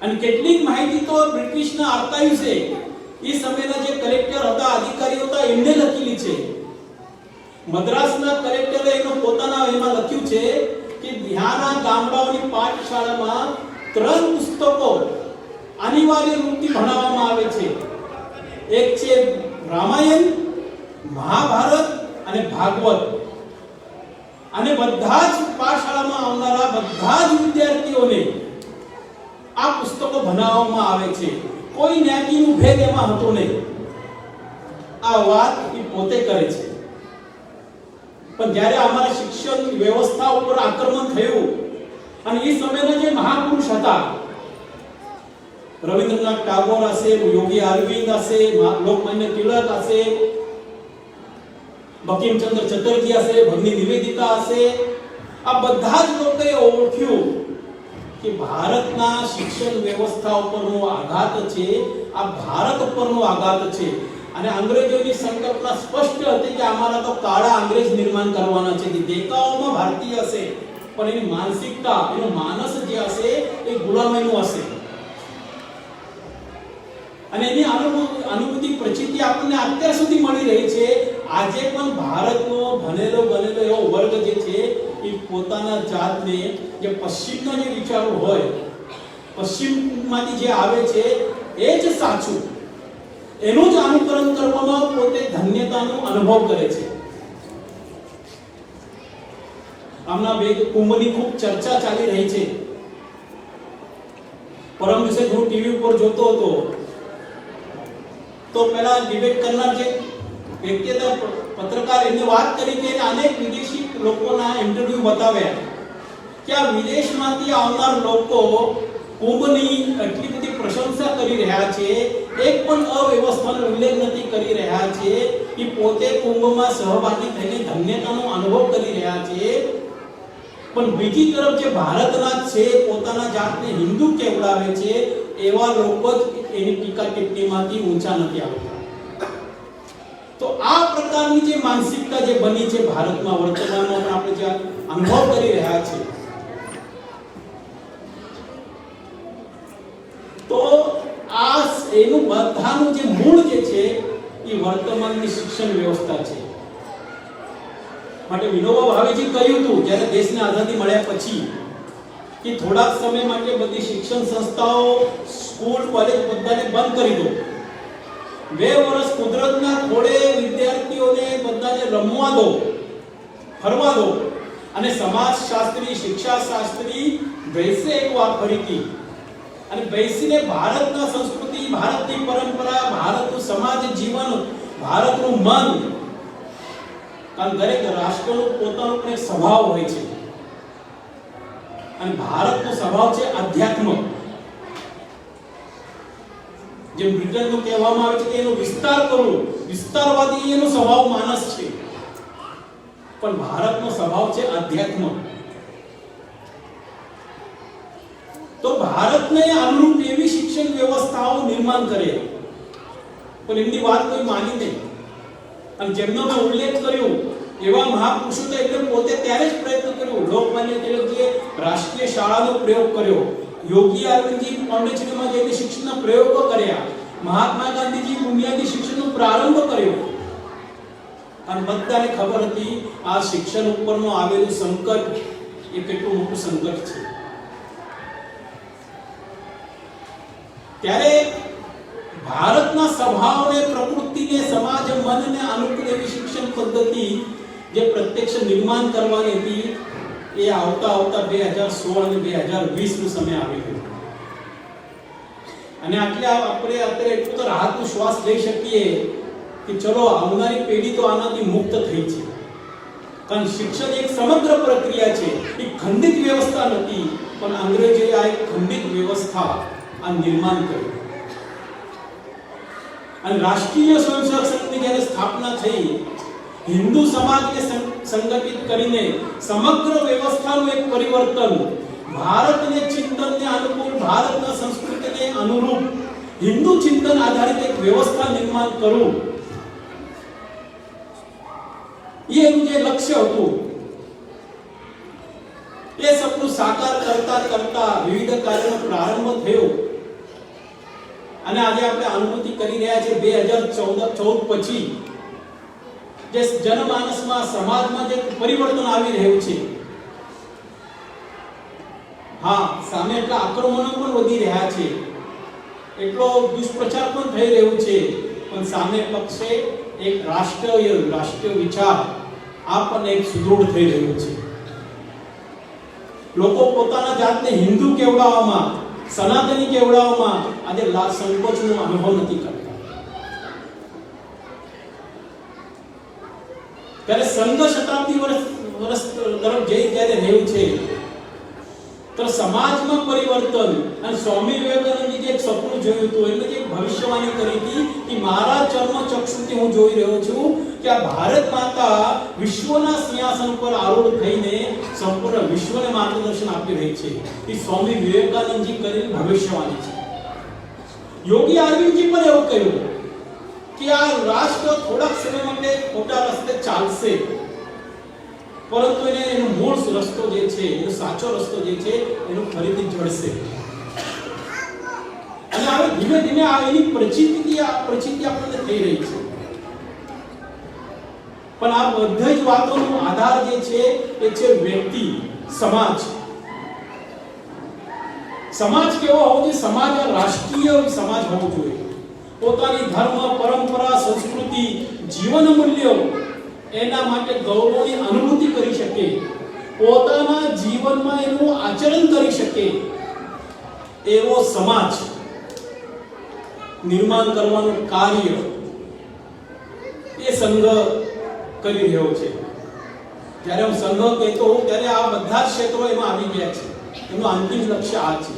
અને કેટલીક માહિતી તો બ્રિટિશના આર્કાઇવ્સે, એ સમયના જે કલેક્ટર હતા, અધિકારીઓ હતા, એમને લખેલી છે. મદ્રાસના કલેક્ટરે એનો પોતાના એમાં લખ્યું છે કે ત્યાંના ગામડાઓની પાઠશાળામાં 3 પુસ્તકો અનિવાર્ય રૂપથી ભણાવવામાં આવે છે. એક છે રામાયણ, મહાભારત અને ભાગવત. અને બધા જ પાઠશાળામાં આવનારા બધા જ વિદ્યાર્થીઓને આ પુસ્તકો ભણાવવામાં આવે છે. કોઈ જ્ઞાતિનું ભેદ એમાં હતો નહીં. આ વાત એ પોતે કરે છે. પણ જ્યારે અમારા શિક્ષણ વ્યવસ્થા ઉપર આક્રમણ થયું અને એ સમયના જે મહાપુરુષ હતા, રવિન્દ્રનાથ ટાગોર હશે, યોગી અરવિંદ હશે, લોકમાન્ય તિલક હશે, બંકિમચંદ્ર ચટર્જી હશે, ભગની નિવેદિતા હશે, આ બધા જ લોકોએ ઓળખ્યું કે ભારતના શિક્ષણ વ્યવસ્થા ઉપરનો આઘાત છે, આ ભારત ઉપરનો આઘાત છે. અને અંગ્રેજોની સંકલ્પના સ્પષ્ટ હતી કે અમારા તો કાળા અંગ્રેજ નિર્માણ કરવાના છે, કે દેખાવમાં ભારતીય હશે પણ એની માનસિકતા, એનો માનસ જે હશે એ ગુલામીનું હશે. અને એની અનુભૂતિ પ્રચિતિ આપણને અત્યાર સુધી મળી રહી છે. આજે પણ ભારતનો ભણેલો ગણેલો એવો વર્ગ જે છે એ પોતાના જાતને, જે પશ્ચિમના જે વિચારો હોય, પશ્ચિમમાંથી જે આવે છે એ જ સાચું, એનું જ અનુકરણ કરવામાં પોતે ધન્યતાનો અનુભવ કરે છે. આમના બે કુંભની ખૂબ ચર્ચા ચાલી રહી છે. પરમ દિવસે હું ટીવી ઉપર જોતો હતો તો પેલા ડિબેટ કરનાર જે વ્યક્તિ હતા, પત્રકાર, એને વાત કરી કે અનેક વિદેશી લોકોના ઇન્ટરવ્યુ બતાવ્યા કે આ વિદેશમાંથી આવનાર લોકો કુંભની એટલી બધી પ્રશંસા કરી રહ્યા છે, એક પણ અવ્યવસ્થાનો ઉલ્લેખ નથી કરી રહ્યા છે, કે પોતે કુંભમાં સહભાગી થઈને ધન્યતાનો અનુભવ કરી રહ્યા છે. પણ બીજી તરફ જે ભારતના છે, પોતાના જાતને હિન્દુ કહેવડાવે છે, એવા લોકો જ એની ટીકા ટિપ્પણીમાંથી ઊંચા નથી આવતા. તો આ પ્રકારની જે માનસિકતા જે બની છે ભારતમાં વર્તમાનમાં પણ આપણે જે અનુભવ કરી રહ્યા છે, તો આ એનું બધાનું જે મૂળ જે છે એ વર્તમાનની શિક્ષણ વ્યવસ્થા છે. માટે વિનોબા ભાવેજી કહ્યું હતું જ્યારે દેશને આઝાદી મળ્યા પછી કે થોડાક સમય માટે બધી શિક્ષણ સંસ્થાઓ, સ્કૂલ, કોલેજ બધાને બંધ કરી દો. 2 વર્ષ કુદરતના ખોળે વિદ્યાર્થીઓને બધાને રમવા દો, ફરવા દો. અને સમાજશાસ્ત્રી, શિક્ષાશાસ્ત્રી વૈસે એક વાત કરી હતી અને બેસીને ભારતના સંસ્કૃતિ, ભારતની પરંપરા, ભારતનું સમાજ જીવન, ભારતનું મન, કારણ દરેક રાષ્ટ્રનો પોતાનો પણ એક સ્વભાવ હોય છે અને ભારતનો સ્વભાવ છે અધ્યાત્મ. જેમ બ્રિટનનું કહેવામાં આવે છે કે એનો વિસ્તાર કરવું, વિસ્તારવાદી એનો સ્વભાવ માનસ છે, પણ ભારતનો સ્વભાવ છે અધ્યાત્મ. તો ભારતને અનુરૂપ એવી શિક્ષણ વ્યવસ્થાઓ નિર્માણ કરે, પણ એમની વાત કોઈ માની નહીં. અને જેમનો મેં ઉલ્લેખ કર્યો એવા મહાપુરુષો તો એમને પોતે ત્યારે જ પ્રયત્ન કર્યો. લોકમાન્ય તિલકજીએ રાષ્ટ્રીય શાળાનો પ્રયોગ કર્યો, યોગી અરવિંદજી પોંડિચેરીમાં જઈને શિક્ષણના પ્રયોગો કર્યા, મહાત્મા ગાંધીજી બુનિયાદી શિક્ષણનો પ્રારંભ કર્યો. અને બધાને ખબર હતી આ શિક્ષણ ઉપરનો આવેલું સંકટ એ કેટલું મોટું સંકટ છે. ત્યારે ભારતના સ્વભાવને, પ્રકૃતિને, સમાજ મનને અનુકૂળ એવી શિક્ષણ પદ્ધતિ જે પ્રત્યક્ષ નિર્માણ કરવાની હતી એ આવતા 2016 અને 2020 નો સમય આવી ગયો. અને એટલે આપણે અત્યારે એટલું તો રાહતનો શ્વાસ લઈ શકીએ કે ચલો આવનારી પેઢી તો આનાથી મુક્ત થઈ છે. કારણ શિક્ષણ એક સમગ્ર પ્રક્રિયા છે, એ ખંડિત વ્યવસ્થા નથી, પણ અંગ્રેજોએ આ એક ખંડિત વ્યવસ્થા આ નિર્માણ કર્યું. અને રાષ્ટ્રીય સ્વયંસેવક સંઘની જ્યારે સ્થાપના થઈ, હિન્દુ સમાજને સંગઠિત કરીને સમગ્ર વ્યવસ્થાનું એક પરિવર્તન, ભારતને ચિંતનને અનુકૂળ, ભારતના સંસ્કૃતિને અનુરૂપ હિન્દુ ચિંતન આધારિત એક વ્યવસ્થા નિર્માણ કરવું, એનું જે લક્ષ્ય હતું એ સપનું સાકાર કરતા કરતા વિવિધ કાર્યોનો પ્રારંભ થયો. અને આજે આપણે અનુભૂતિ કરી રહ્યા છે 2014 પછી જે જનમાનસમાં, સમાજમાં જે પરિવર્તન આવી રહ્યું છે. હા, સામે એટલા આક્રમણો પણ વધી રહ્યા છે, એટલો દુષ્પ્રચાર પણ થઈ રહ્યો છે, પણ સામે પક્ષે એક રાષ્ટ્રીય વિચાર આ પણ એક સુદૃઢ થઈ રહ્યો છે. લોકો પોતાના જાતને હિન્દુ કહેવડાવવામાં, સનાતની કહેવડાવવામાં આજે સંકોચનો અનુભવ નથી કરતા. ત્યારે સંઘ શતાબ્દી વર્ષ તરફ જઈ જ્યારે રહ્યું છે, તો સમાજમાં પરિવર્તન અને સ્વામી વિવેકાનંદજી જે એક સપનું જોયું હતું, એમને જે ભવિષ્યવાણી કરી હતી કે મારા ચર્મ ચક્ષુથી હું જોઈ રહ્યો છું કે આ ભારત માતા વિશ્વના સિંહાસન પર આરૂઢ થઈને સંપૂર્ણ વિશ્વને માર્ગદર્શન આપી રહી છે. એ સ્વામી વિવેકાનંદજી કરેલી ભવિષ્યવાણી છે. યોગી અરવિંદજી પણ એવું કહ્યું કે આ રાષ્ટ્ર થોડાક સમય માટે ખોટા રસ્તે ચાલશે, પરંતુ એનો મૂળ રસ્તો જે છે, એનો સાચો રસ્તો જે છે, એનું ફરીથી જડશે. અને હવે ધીમે ધીમે આ એની પ્રચિતિ આપણને થઈ રહી છે. પણ આ બધા જ વાતોનો આધાર જે છે એ છે વ્યક્તિ, સમાજ. સમાજ કેવો હોવો જોઈએ? સમાજ રાષ્ટ્રીય સમાજ હોવો જોઈએ. પોતાની ધર્મ, પરંપરા, સંસ્કૃતિ, જીવન મૂલ્યો એના માટે ગૌરવની અનુભૂતિ કરી શકે, પોતાના જીવનમાં એનું આચરણ કરી શકે એવો સમાજ નિર્માણ કરવાનું કાર્ય એ સંઘ કરી રહ્યો છે. જ્યારે હું સંઘ કહેતો હોઉં ત્યારે આ બધા જ ક્ષેત્રો એમાં આવી ગયા છે. એનું અંતિમ લક્ષ્ય આ છે.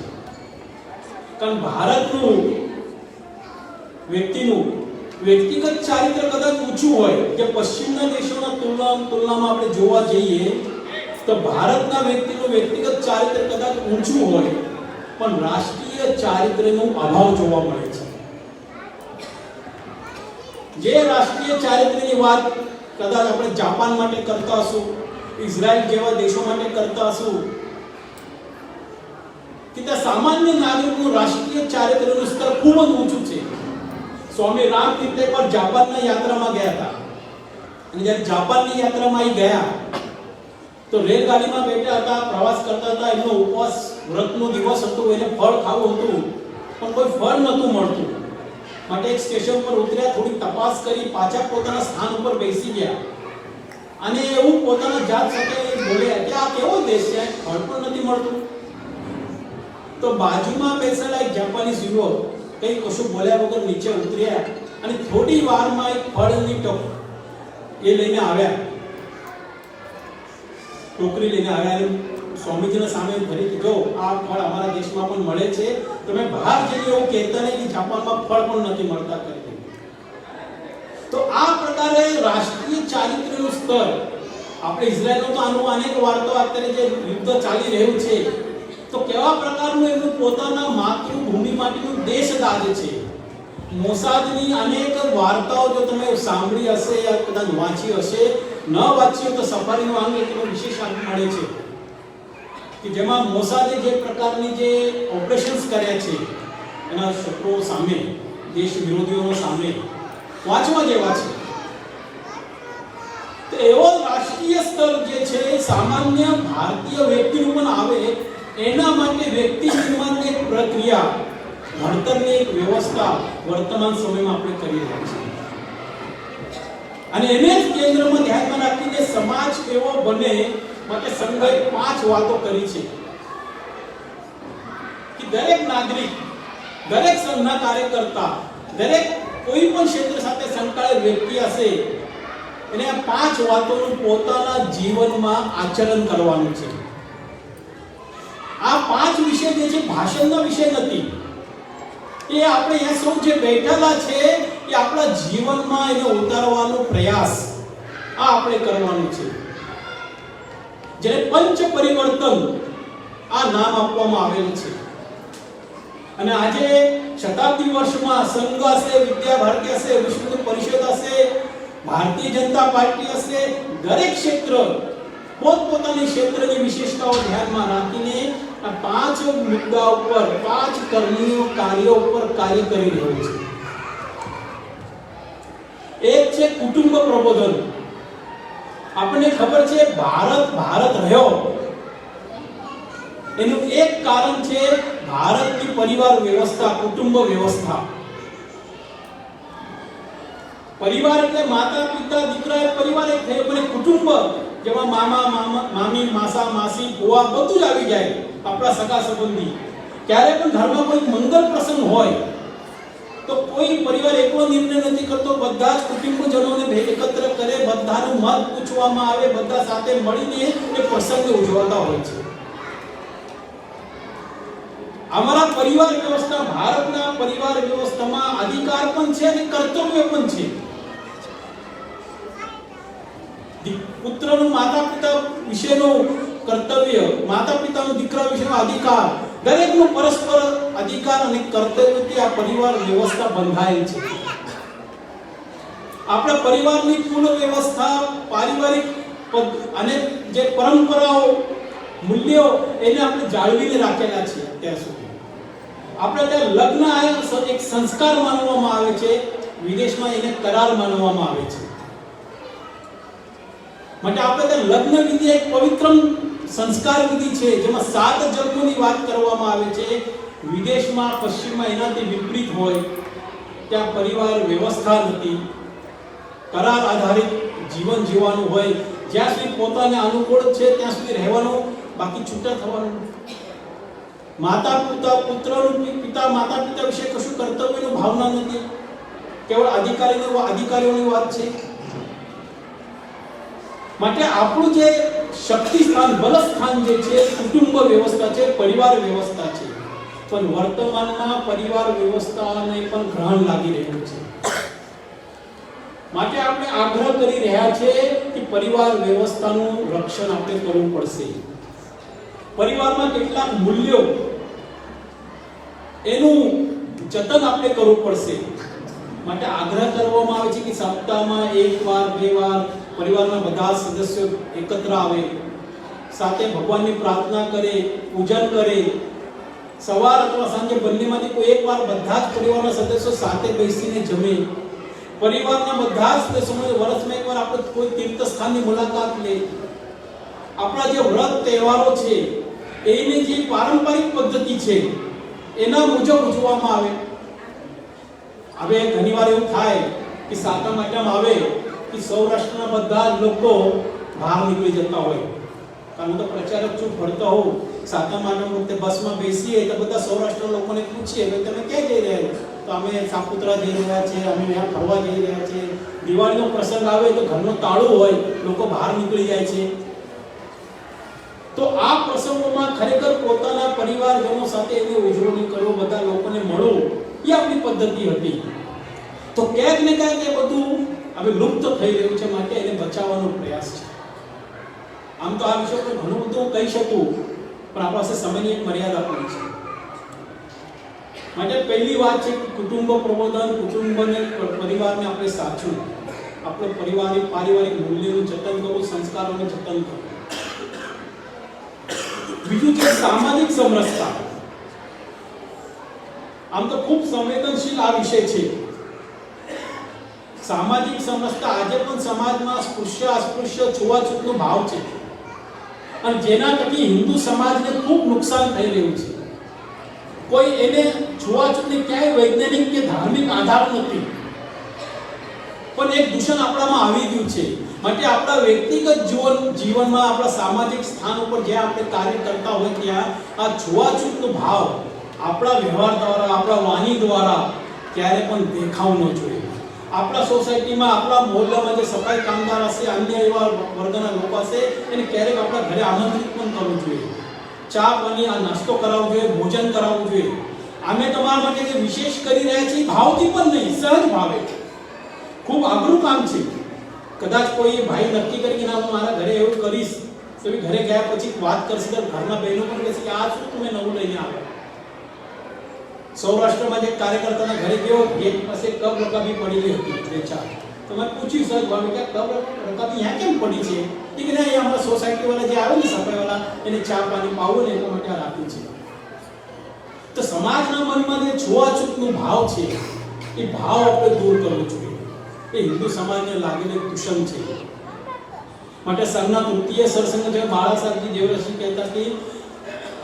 કારણ ભારતનું વ્યક્તિગત ચારિત્ર કદાચ ઊંચું હોય, જે પશ્ચિમના દેશોના તુલનામાં આપણે જોવા જઈએ તો ભારતના વ્યક્તિનું વ્યક્તિગત ચારિત્ર કદાચ ઊંચું હોય, પણ રાષ્ટ્રીય ચારિત્રનો અભાવ જોવા મળે છે. જે રાષ્ટ્રીય ચારિત્રની વાત કદાચ આપણે જાપાન માટે કરતા હશું, ઇઝરાયલ જેવા દેશો માટે કરતા હશું, કે ત્યાં સામાન્ય નાગરિકનું રાષ્ટ્રીય ચારિત્રનું સ્તર ખૂબ જ ઊંચું છે. સ્વામી રામતીર્થે પર જાપાનના યાત્રામાં ગયા હતા, અને જ્યારે જાપાનની યાત્રામાં અહીં ગયા તો રેલગાડીમાં બેઠા હતા, પ્રવાસ કરતા હતા. એમનો ઉપવાસ વ્રતનો દિવસ હતો, એને ફળ ખાવું હતું, પણ કોઈ ફળ નહોતું મળતું. માટે એક સ્ટેશન પર ઉતર્યા, થોડી તપાસ કરી, પાછા પોતાના સ્થાન ઉપર બેસી ગયા અને એવું પોતાના જાત સાથે બોલ્યા કે આ કેવો દેશ છે, ફળ પણ નથી મળતું. તો બાજુમાં બેસેલા એક જાપાનીઝ યુવક કઈ કશું બોલ્યા વગર નીચે ઉતર્યા અને થોડી વારમાં એક ફળની એ લઈને આવ્યા, ટોકરી લઈને આવ્યા અને સ્વામીજીના સામે ભરી કે જો આ ફળ અમારા દેશમાં પણ મળે છે, તમે બહાર જઈને એવું કહેતા નહીં કે જાપાનમાં ફળ પણ નથી મળતા કરી. તો આ પ્રકારે રાષ્ટ્રીય ચારિત્ર્યનું સ્તર આપણે ઇઝરાયલનો તો આનું અનેક વાર્તાઓ અત્યારે જે યુદ્ધ ચાલી રહ્યું છે, તો કેવા પ્રકારનું એમનું પોતાના માતૃભૂમિ માટેનું દેશદાજ છે. મોસાદની અનેક વાર્તાઓ જો તમે સાંભળી હશે યા કદાચ વાંચી હશે, ન વાંચી તો સફારીનો અંગ એટલો વિશેષ અંગ મળે છે કે જેમાં મોસાદે જે પ્રકારની જે ઓપરેશન્સ કર્યા છે એના શત્રુઓ સામે, દેશ વિરોધીઓ સામે, વાંચવા જેવા છે. તો એવો રાષ્ટ્રીય સ્તર જે છે સામાન્ય ભારતીય વ્યક્તિનું પણ આવે, એના માટે વ્યક્તિ નિર્માણની એક પ્રક્રિયા, ઘડતરની એક વ્યવસ્થા વર્તમાન સમયમાં આપણે કરી રહ્યા છીએ. અને એને જ કેન્દ્રમાં ધ્યાનમાં રાખીને સમાજ કેવો બને માટે સંઘે 5 વાતો કરી છે કે દરેક નાગરિક, દરેક સંઘના કાર્યકર્તા, દરેક કોઈ પણ ક્ષેત્ર સાથે સંકળાયેલ વ્યક્તિ હશે, એને આ 5 વાતોનું પોતાના જીવનમાં આચરણ કરવાનું છે. આ 5 વિષય જે છે ભાષણનો વિષય નથી, એ આપણે અહીંયા સૌ જે બેઠેલા છે એ આપણા જીવનમાં એને ઉતારવાનો પ્રયાસ આ આપણે કરવાનું છે. જેને પંચ પરિવર્તન આ નામ આપવામાં આવેલું છે. અને આજે શતાબ્દી વર્ષમાં સંઘ હશે, વિદ્યા ભારતી હશે, વિશ્વ પરિષદ હશે, ભારતીય જનતા પાર્ટી હશે, દરેક ક્ષેત્ર પોતપોતાની ક્ષેત્રની વિશેષતાઓ ધ્યાનમાં રાખીને આ 5 મુદ્દા ઉપર, 5 કર્મીય કાર્યો ઉપર કાર્ય કરી રહ્યો છે. એક છે કુટુંબ પ્રબોધન. આપણને ખબર છે ભારત રહ્યો એનું એક કારણ છે ભારતની પરિવાર વ્યવસ્થા, કુટુંબ વ્યવસ્થા. પરિવાર એટલે માતા, પિતા, દીકરા, એક પરિવાર એક થયો, અને કુટુંબ જેમાં મામા, મામી, માસા, માસી, ફુવા બધું જ આવી જાય, આપણા સગા સંબંધી. ક્યારે પણ ઘરમાં કોઈ મંગલ પ્રસંગ હોય તો કોઈ પરિવાર એકલો નિર્ણય નથી કરતો, બધા જ કુટુંબજનોને એકત્ર કરે, બધાનું મત પૂછવામાં આવે, બધા સાથે મળીને એ પ્રસંગ ઉજવતા હોય છે. અમારા પરિવાર વ્યવસ્થા, ભારતના પરિવાર વ્યવસ્થામાં અધિકાર પણ છે અને કર્તવ્ય પણ છે. પુત્રનું માતા પિતા વિશેનું કર્તવ્ય, માતા પિતાનું દીકરા વિશેનો અધિકાર, દરેકનું પરસ્પર અધિકાર અને કર્તવ્યથી આ પરિવાર વ્યવસ્થા બંધાયેલ છે. આપણા પરિવારની કુલ વ્યવસ્થા, પારિવારિક અને જે પરંપરાઓ, મૂલ્યો એને આપણે જાળવીને રાખેલા છે અત્યાર સુધી. આપણે ત્યાં લગ્ન એક સંસ્કાર માનવામાં આવે છે, વિદેશમાં એને કરાર માનવામાં આવે છે. માટે આપણે ત્યાં લગ્ન વિધિ એક પવિત્ર સંસ્કાર વિધિ છે, જેમાં 7 જન્મોની વાત કરવામાં આવે છે. વિદેશમાં, પશ્ચિમમાં એનાથી વિપરીત હોય, ત્યાં પરિવાર વ્યવસ્થા નથી, કરાર આધારિત જીવન જીવવાનું હોય, જ્યાં સુધી પોતાને અનુકૂળ છે ત્યાં સુધી રહેવાનું, બાકી છૂટા થવાનું. માતા પિતા માતા પિતા વિશે કશું કર્તવ્યની ભાવના નથી, કેવળ અધિકારીઓની વાત છે. માટે આપણું જે શક્તિ સ્થાન, બલ સ્થાન જે છે કુટુંબ વ્યવસ્થા છે, પરિવાર વ્યવસ્થા છે. પણ વર્તમાનમાં પરિવાર વ્યવસ્થાને પણ ગ્રહણ લાગી રહ્યું છે. માટે આપણે આગ્રહ કરી રહ્યા છે કે પરિવાર વ્યવસ્થાનું રક્ષણ આપણે કરવું પડશે. પરિવારમાં કેટલાક મૂલ્યો, એનું જતન આપણે કરવું પડશે. માટે આગ્રહ કરવામાં આવે છે કે સપ્તાહમાં 1 વાર 2 વાર પરિવારના બધા સદસ્યો એકત્ર આવે, સાથે ભગવાનની પ્રાર્થના કરે, પૂજન કરે. સવાર અથવા સાંજે બંનેમાંથી કોઈ એક વાર બધા જ પરિવારના સદસ્યો સાથે બેસીને જમે. પરિવારના બધા જ સદસ્યો વર્ષમાં એકવાર આપણે કોઈ તીર્થ સ્થાનની મુલાકાત લે. આપણા જે વ્રત તહેવારો છે એની જે પારંપરિક પદ્ધતિ છે એના મુજબ ઉજવવામાં આવે. હવે ઘણીવાર એવું થાય કે સાતમ આઠમ આવે કે સૌરાષ્ટ્રના બધા જ લોકો બહાર નીકળી જતા હોય. કારણ તો પ્રચારક છું, ભણતો હોઉં, સાતમ આઠમ વખતે બસમાં બેસીએ તો બધા સૌરાષ્ટ્રના લોકોને પૂછીએ કે તમે ક્યાં જઈ રહ્યા છો? તો અમે સાપુતારા જઈ રહ્યા છીએ, અમે ત્યાં ફરવા જઈ રહ્યા છીએ. દિવાળીનો પ્રસંગ આવે તો ઘરનું તાળું હોય, લોકો બહાર નીકળી જાય છે. તો આ પ્રસંગોમાં ખરેખર પોતાના પરિવારજનો સાથે એની ઉજવણી કરો, બધા લોકોને મળો, એ આપણી પદ્ધતિ હતી. તો ક્યાંક ને ક્યાંક એ બધું હવે લુપ્ત થઈ રહ્યું છે, માટે એને બચાવવાનો પ્રયાસ છે. આમ તો આ વિષય પર ઘણું બધું કહી શકું, પણ આપણા પાસે સમયની એક મર્યાદા પણ છે. માટે પહેલી વાત છે કે કુટુંબ પ્રબોધન, કુટુંબને, પરિવારને આપણે સાચવું, આપણે પારિવારિક મૂલ્યોનું જતન કરવું, સંસ્કારોનું જતન કરવું. બીજું છે સામાજિક સમરસતા. આમ તો ખૂબ સંવેદનશીલ આ વિષય છે. સામાજિક સમરસતા આજે પણ સમાજમાં સ્પૃશ્ય અસ્પૃશ્ય છૂવાછૂતનો ભાવ છે, અને જેના થકી હિન્દુ સમાજને ખૂબ નુકસાન થઈ રહ્યું છે. કોઈ એને છૂવાછૂતને ક્યાંય વૈજ્ઞાનિક કે ધાર્મિક આધાર નથી, પણ એક દૂષણ આપણામાં આવી ગયું છે. માટે આપણા વ્યક્તિગત જીવનમાં, આપણા સામાજિક સ્થાન ઉપર જ્યાં આપણે કાર્ય કરતા હોય ત્યાં આ છૂવાછૂતનો ભાવ આપણા વ્યવહાર દ્વારા, આપણા વાણી દ્વારા ક્યારે પણ દેખાવ ન જોઈએ. આપણા સોસાયટીમાં, આપણા મોહલ્લામાં જે સફાઈ કામદાર હશે, અન્ય એવા વર્ગના લોકો હશે, એને ક્યારેક આપણા ઘરે આમંત્રિત પણ કરવું જોઈએ. ચા પાણી, આ નાસ્તો કરાવવો જોઈએ, ભોજન કરાવવું જોઈએ. અમે તમારા માટે જે વિશેષ કરી રહ્યા છીએ ભાવથી પણ નહીં, સહજ ભાવે. ખૂબ અઘરું કામ છે. કદાચ કોઈ ભાઈ નક્કી કરી કે ના હું મારા ઘરે એવું કરીશ, તો એ ઘરે ગયા પછી વાત કરશે તો ઘરના બહેનો પણ કહેશે કે આ શું તમે નવું લઈને આવ્યા. સૌરાષ્ટ્રમાં જે કાર્યકર્તાના ઘરે ગયો, ગેટ પાસે કપ રકાબી પડેલી હતી 2-4. તો મેં પૂછ્યું સર ભાવે કે કપ રકાબી અહીંયા કેમ પડી છે? એ કે ના, અહીંયા અમારા સોસાયટી વાળા જે આવે ને સફાઈ વાળા, એને ચા પાણી પાવું ને એટલા માટે આ રાખ્યું છે. તો સમાજના મનમાં જે છૂવાછૂતનો ભાવ છે એ ભાવ આપણે દૂર કરવો જોઈએ. એ હિન્દુ સમાજને લાગેલું દૂષણ છે. માટે સંઘના તૃતીય સરસંઘ જે બાળા સાહેબજી દેવરસિંહ કહેતા કે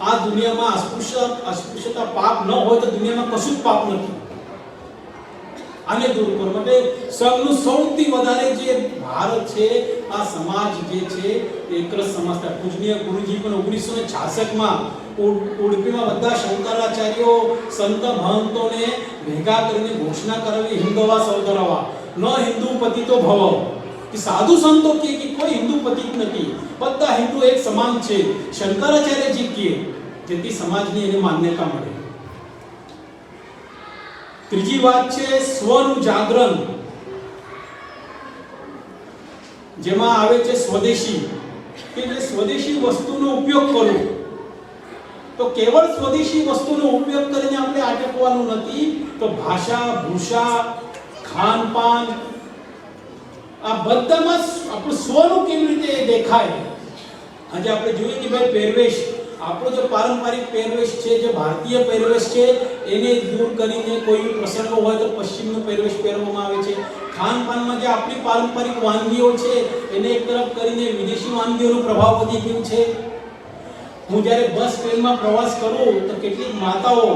આ દુનિયામાં અસ્પૃશ્યતા પાપ ન હોય તો દુનિયામાં કશું જ પાપ નથી. આને દૂર કરવા માટે સંઘનું સૌથી વધારે જે ભારત છે, આ સમાજ જે છે એકરસ સમાજ. પૂજનીય ગુરુજી પણ 1966માં ઉડપીમાં બધા શંકરાચાર્યો સંત મહંતોને ભેગા કરીને ઘોષણા કરાવી હિન્દવા સૌ કરાવવા ન હિન્દુ પતિ તો ભવ કે સાધુ સંતો કે કોઈ હિન્દુ પતિ નથી, બધા હિન્દુ એક સમાન છે, શંકરાચાર્યજી કહે જેથી સમાજની એને માન્યતા મળે. ત્રીજી વાત છે સ્વનું જાગરણ, જેમાં આવે છે સ્વદેશી, કે જે સ્વદેશી વસ્તુનો ઉપયોગ કરવો. તો કેવળ સ્વદેશી વસ્તુનો ઉપયોગ કરીને આપણે આટકવાનું નથી, તો ભાષા, ભૂષા, ખાનપાન આ બધામાં આપણું સ્વનું કેવી રીતે દેખાય. આજે આપણે જોઈએ કે ભાઈ પહેરવેશ, આપણો જે પારંપરિક પહેરવેશ છે, જે ભારતીય પહેરવેશ છે, એને દૂર કરીને કોઈ પ્રસંગો હોય તો પશ્ચિમનો પહેરવેશ પહેરવામાં આવે છે. ખાનપાનમાં જે આપણી પારંપરિક વાનગીઓ છે એને એક તરફ કરીને વિદેશી વાનગીઓનો પ્રભાવ વધી ગયો છે. હું જ્યારે બસ ટ્રેનમાં પ્રવાસ કરું તો કેટલીક માતાઓ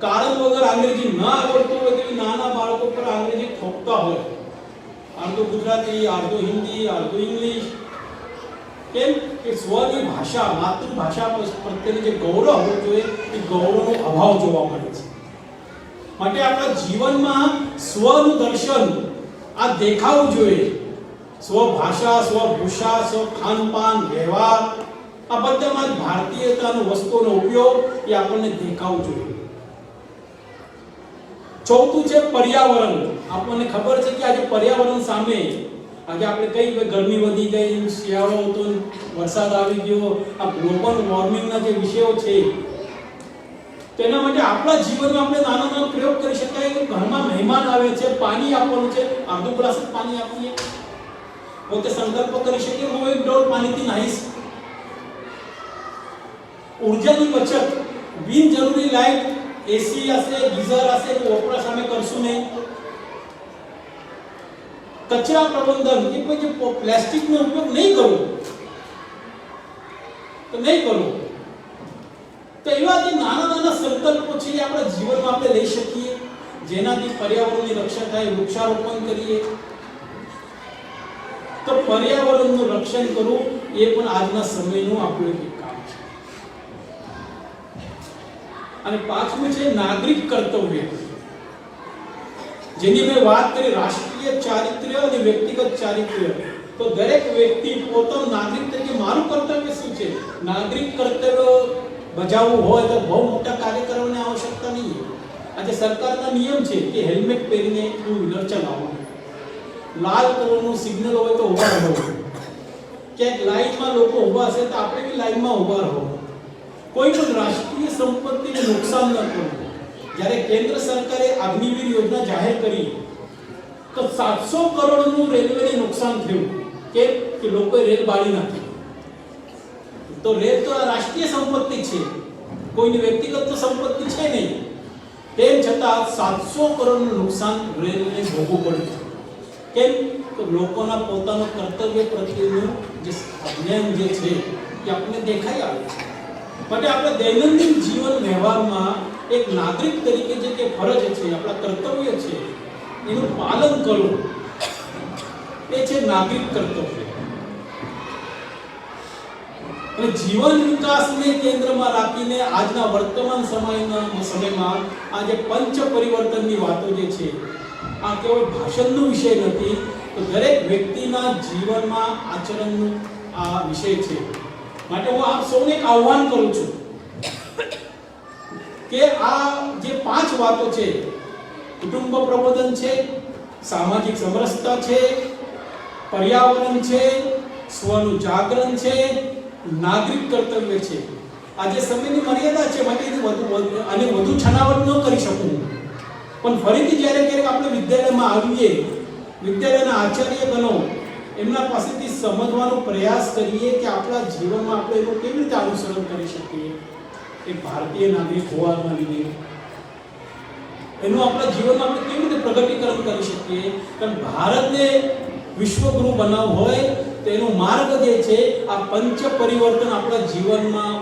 કારણ વગર અંગ્રેજી ન આવડતું હોય તેવી નાના બાળકો પર અંગ્રેજી ઠોકતા હોય, અડધું ગુજરાતી, અડધું હિન્દી, અડધું ઇંગ્લિશ. કેમ કે સ્વની ભાષા, માતૃભાષા પ્રત્યેનું જે ગૌરવ હોવું જોઈએ એ ગૌરવનો અભાવ જોવા મળે છે. માટે આપણા જીવનમાં સ્વનું દર્શન આ દેખાવું જોઈએ. સ્વભાષા, સ્વભૂષા, સ્વ ખાનપાન, વ્યવહાર આ બધામાં ભારતીયતાનો વસ્તુનો ઉપયોગ એ આપણને દેખાવું જોઈએ. ચોથું છે પર્યાવરણ. આપણને ખબર છે કે આજે પર્યાવરણ સામે આજે આપણે કઈ ગરમી વધી ગઈ, શિયાળો હતો, વરસાદ આવી ગયો, આ ગ્લોબલ વોર્મિંગના જે વિષયો છે તેના માટે આપણા જીવનમાં આપણે નાના નાના પ્રયોગ કરી શકાય. કે ઘરમાં મહેમાન આવે છે, પાણી આપવાનું છે, અડધો ગ્લાસ જ પાણી આપીએ. પોતે સંકલ્પ કરી શકીએ હું એક ડોલ પાણીથી નાહીશ. ઉર્જાની બચત, બિનજરૂરી લાઈટ, એસી હશે, ગીઝર હશે તો વપરાશ સામે કરશું નહીં. કચરા પ્રબંધન, કે કોઈ જે પ્લાસ્ટિકનો ઉપયોગ નહીં કરવો તો નહીં કરવો. તો એવા જે નાના નાના સંકલ્પો છે એ આપણા જીવનમાં આપણે લઈ શકીએ, જેનાથી પર્યાવરણની રક્ષા થાય. વૃક્ષારોપણ કરીએ તો પર્યાવરણનું રક્ષણ કરવું એ પણ આજના સમયનું આપણું એક કામ છે. અને પાંચમું છે નાગરિક કર્તવ્ય, જેની મેં વાત કરી, રાષ્ટ્રીય ચારિત્ર્ય અને વ્યક્તિગત ચારિત્ર્ય. તો દરેક વ્યક્તિ પોતાનું નાગરિક તરીકે મારું કર્તવ્ય શું છે, નાગરિક કર્તવ્ય બજાવવું હોય તો બહુ મોટા કાર્ય કરવાની આવશ્યકતા નહીં. આજે સરકારના નિયમ છે કે હેલ્મેટ પહેરીને ટુ વ્હીલર ચલાવવાનું, લાલ કલરનું સિગ્નલ હોય તો ઊભા રહેવું, ક્યાંક લાઈનમાં લોકો ઊભા હશે તો આપણે બી લાઈનમાં ઊભા રહેવું. કોઈ પણ રાષ્ટ્રીય સંપત્તિને નુકસાન ન કરવું. જ્યારે કેન્દ્ર સરકારે અગ્નિવીર યોજના જાહેર કરી તો 700 કરોડનું રેલવેને નુકસાન થયું. કેમ કે લોકોએ રેલ બાળી નાખી. તો રેલ તો રાષ્ટ્રીય સંપત્તિ છે, કોઈની વ્યક્તિગત સંપત્તિ છે નહીં. તેમ છતાં 700 કરોડનું નુકસાન રેલને ભોગવવું પડ્યું. કેમ તો લોકોના પોતાના કર્તવ્ય પ્રત્યેનું જે અજ્ઞાન જે છે એ આપણને દેખાઈ આવે છે. માટે આપણે દૈનંદિન જીવન વ્યવહારમાં એક નાગરિક તરીકે જે કે ફરજ છે, આપણા કર્તવ્ય છે, એનું પાલન કરવું એ છે નાગરિક કર્તવ્ય. અને જીવન વિકાસને કેન્દ્રમાં રાખીને આજના વર્તમાન સમયમાં આ જે પંચ પરિવર્તનની વાતો જે છે આ કેવળ ભાષણનો વિષય નથી, તો દરેક વ્યક્તિના જીવનમાં આચરણનો આ વિષય છે. માટે હું આપ સૌને એક આહ્વાન કરું છું કે આ જે 5 વાતો છે, કુટુંબ પ્રબોધન છે, સામાજિક સમરસતા છે, પર્યાવરણ છે, સ્વનું જાગરણ છે, નાગરિક કર્તવ્ય છે. આજે સમયની મર્યાદા છે માટે વધુ છણાવટ ન કરી શકું, પણ ફરીથી જ્યારે ક્યારેક આપણે વિદ્યાલયમાં આવીએ, વિદ્યાલયના આચાર્યગણો એમના પાસેથી સમજવાનો પ્રયાસ કરીએ કે આપણા જીવનમાં આપણે એનું કેવી રીતે અનુસરણ કરી શકીએ. એક ભારતીય નાગરિક હોવાના લીધે એનું આપણા જીવનમાં આપણે કેવી રીતે પ્રગટીકરણ કરી શકીએ. કારણ ભારતને વિશ્વગુરુ બનાવવું હોય તો એનો માર્ગ જે છે આ પંચ પરિવર્તન આપણા જીવનમાં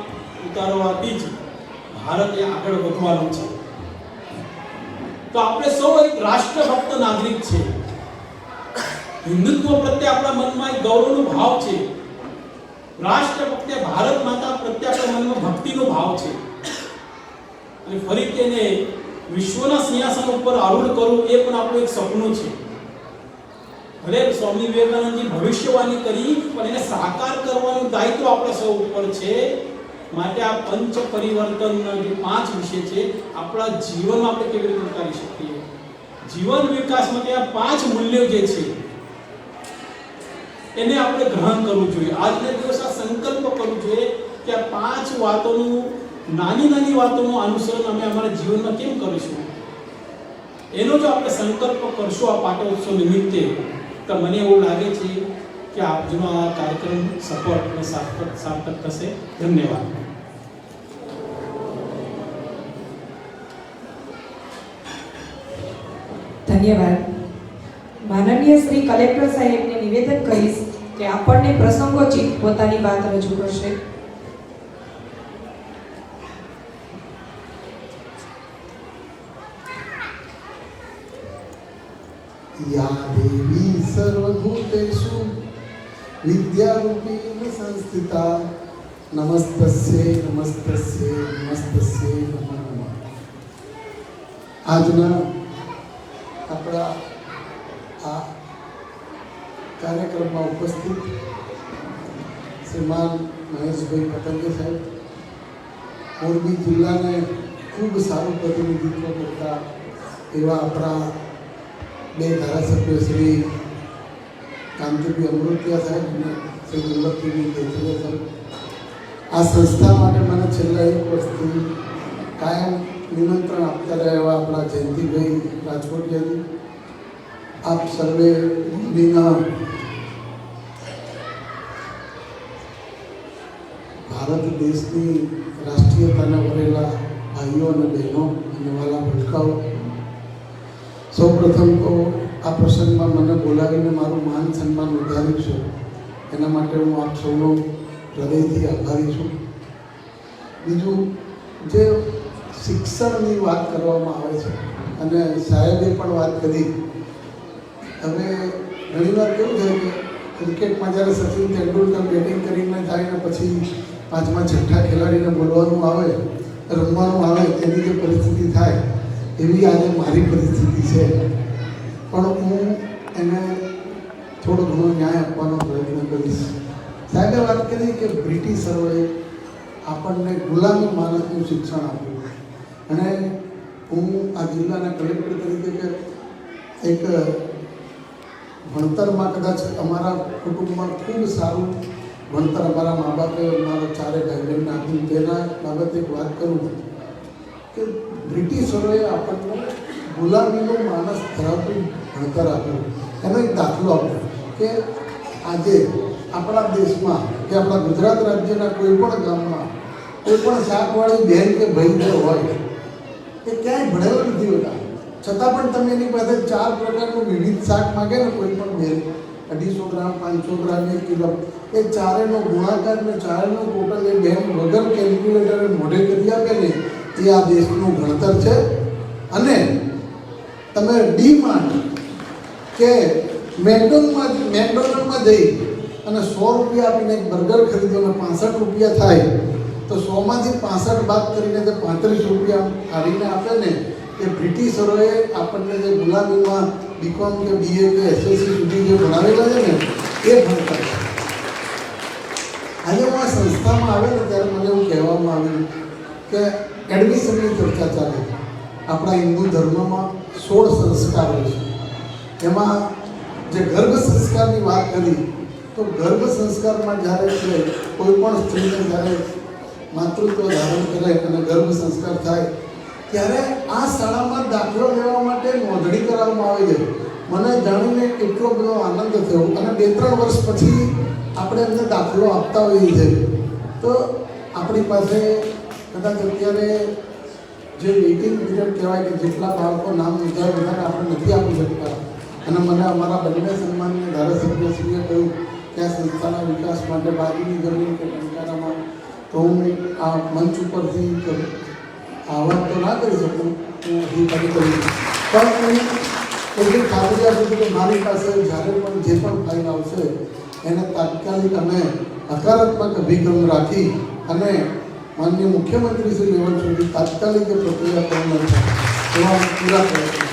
ઉતારવાથી જ ભારતે આગળ વધવાનું છે. તો આપણે સૌ એક રાષ્ટ્રભક્ત નાગરિક છે. હિન્દુત્વ પ્રત્યે આપણા મનમાં એક ગૌરવનો ભાવ છે. રાષ્ટ્ર પ્રત્યે, ભારત માતા પ્રત્યે આપણા મનમાં ભક્તિનો ભાવ છે અને ફરી તેને વિશ્વના સિંહાસન ઉપર આરૂઢ કરવું એ પણ આપણું એક સપનું છે. ભલે સ્વામી વિવેકાનંદજી ભવિષ્યવાણી કરી પણ એને સાકાર કરવાનું દાયિત્વ આપણે સૌ ઉપર છે. માટે આ પંચ પરિવર્તનના જે 5 વિષય છે આપણા જીવનમાં આપણે કેવી રીતે ઉતારી શકીએ, જીવન વિકાસ માટે આ 5 મૂલ્યો જે છે એને આપણે ગ્રહણ કરવું જોઈએ. આજના દિવસે આ સંકલ્પ કરવો જોઈએ કે આ 5 વાતોનું નાની નાની વાતોનું અનુસરણ અમે અમારા જીવનમાં કેમ કરીશું. એનો જો આપણે સંકલ્પ કરશું આ પાટોત્સવ નિમિત્તે તો મને એવું લાગે છે કે આજનો આ કાર્યક્રમ સફળ અને સાર્થક થશે. ધન્યવાદ.
ધન્યવાદ. માનનીય શ્રી કલેક્ટર સાહેબને નિવેદન કરીશ કે આપણને પ્રસંગોચિત પોતાની વાત રજૂ કરશે.
या देवी सर्वभूतेषु विद्यारूपेण संस्थिता नमस्तस्यै नमस्तस्यै नमस्तस्यै नमो नमः. આજના આપણા આ કાર્યક્રમમાં ઉપસ્થિત શ્રીમાન મહેશભાઈ પતંગે સાહેબ, મોરબી જિલ્લાને ખૂબ સારું પ્રતિનિધિત્વ કરતા એવા આપણા 2 ધારાસભ્ય શ્રી કાંતિભાઈ અમૃતિયા સાહેબ અને શ્રી દુર્લભભાઈ દેથલિયા સાહેબ, આ સંસ્થા માટે મને છેલ્લા 1 વર્ષથી કાયમ નિમંત્રણ આપતા રહ્યા એવા આપણા જયંતિભાઈ રાજકોટિયાજી, આપ સર્વે વિના ભારત દેશની રાષ્ટ્રીયતાના વરેલા ભાઈઓ અને બહેનો અને વાલા ભટકાઓ, સૌપ્રથમ તો આ પ્રસંગમાં મને બોલાવીને મારું માન સન્માન વધાર્યું છે એના માટે હું આપ સૌનો હૃદયથી આભારી છું. બીજું, જે શિક્ષણની વાત કરવામાં આવે છે અને સાહેબે પણ વાત કરી, હવે ઘણીવાર કેવું થાય કે ક્રિકેટમાં જ્યારે સચિન તેંડુલકર બેટિંગ કરીને જાય ને પછી 5મા 6ઠા ખેલાડીને બોલવાનું આવે, રમવાનું આવે, તેની જે પરિસ્થિતિ થાય એવી આજે મારી પરિસ્થિતિ છે. પણ હું એને થોડો ઘણો ન્યાય આપવાનો પ્રયત્ન કરીશ. સાહેબે વાત કરી કે બ્રિટિશરોએ આપણને ગુલામી માણસનું શિક્ષણ આપ્યું અને હું આ જિલ્લાના કલેક્ટર તરીકે એક ભણતરમાં કદાચ અમારા કુટુંબમાં ખૂબ સારું ભણતર અમારા મા બાપે મારા 4 ભાઈ બહેનને આપ્યું. તેના બાબતે એક વાત કરું કે બ્રિટિશરોએ આપણને ગુલામીનું માણસ ધરાવતું ભણતર આપ્યું. એનો એક દાખલો આપ્યો કે આજે આપણા દેશમાં કે આપણા ગુજરાત રાજ્યના કોઈ પણ ગામમાં કોઈ પણ શાકવાળી બહેન કે ભાઈ હોય એ ક્યાંય ભણેલો નથી હોતા, છતાં પણ તમે એની પાસે 4 પ્રકારનું વિવિધ શાક માગે ને કોઈ પણ બેન, 250 ગ્રામ 500 ગ્રામ 1 કિલો, એ ચારેનો ગુણાકાર ને ચારેનો ટોટલ એ બેન વગર કેલ્ક્યુલેટરે મોઢે કરી આપે ને એ આ દેશનું ભણતર છે. અને તમે ડી-માર્ટ કે મેકડોનલ્ડમાં જઈ અને 100 રૂપિયા આપીને એક બર્ગર ખરીદો અને 65 રૂપિયા થાય તો 100માંથી 65 બાદ કરીને જે 35 રૂપિયા કાઢીને આપે ને એ બ્રિટિશરોએ આપણને જે ગુલામીમાં બીકોમ કે બીએ કે એસએસસી સુધી જે ભણાવેલા છે ને એ ભણતર છે. આજે હું આ સંસ્થામાં આવે ને ત્યારે મને એવું કહેવામાં આવ્યું કે એડમિશનની ચર્ચા ચાલે. આપણા હિન્દુ ધર્મમાં 16 સંસ્કાર હોય છે, એમાં જે ગર્ભ સંસ્કારની વાત કરી તો ગર્ભ સંસ્કારમાં જ્યારે છે કોઈ પણ સ્ત્રીને જ્યારે માતૃત્વ ધારણ કરે અને ગર્ભ સંસ્કાર થાય ત્યારે આ શાળામાં દાખલો લેવા માટે નોંધણી કરાવવામાં આવે છે. મને જાણીને એટલો બધો આનંદ થયો અને 2-3 વર્ષ પછી આપણે એમને દાખલો આપતા હોઈએ છીએ. તો આપણી પાસે કદાચ અત્યારે જે વેઇટિંગ પીરિયડ કહેવાય કે જેટલા બાળકો નામ નોંધાય બધાને આપણે નથી આપી શકતા. અને મને અમારા બંને સન્માનીય ધારાસભ્યશ્રીએ કહ્યું કે આ સંસ્થાના વિકાસ માટે બાજુની જમીન કે ટંકારામાં, તો હું આ મંચ ઉપરથી આ વાત તો ના કરી શકું, હું હજી કરી પણ એટલી ખાતરી આપી હતી કે મારી પાસે જ્યારે પણ જે પણ ફાઇલ આવશે એને તાત્કાલિક અમે હકારાત્મક અભિગમ રાખી અને માનનીય મુખ્યમંત્રી શ્રી લેવલ સુધી તાત્કાલિક એ પ્રક્રિયા પૂર્ણ થાય એવા પૂરા પ્રયત્નો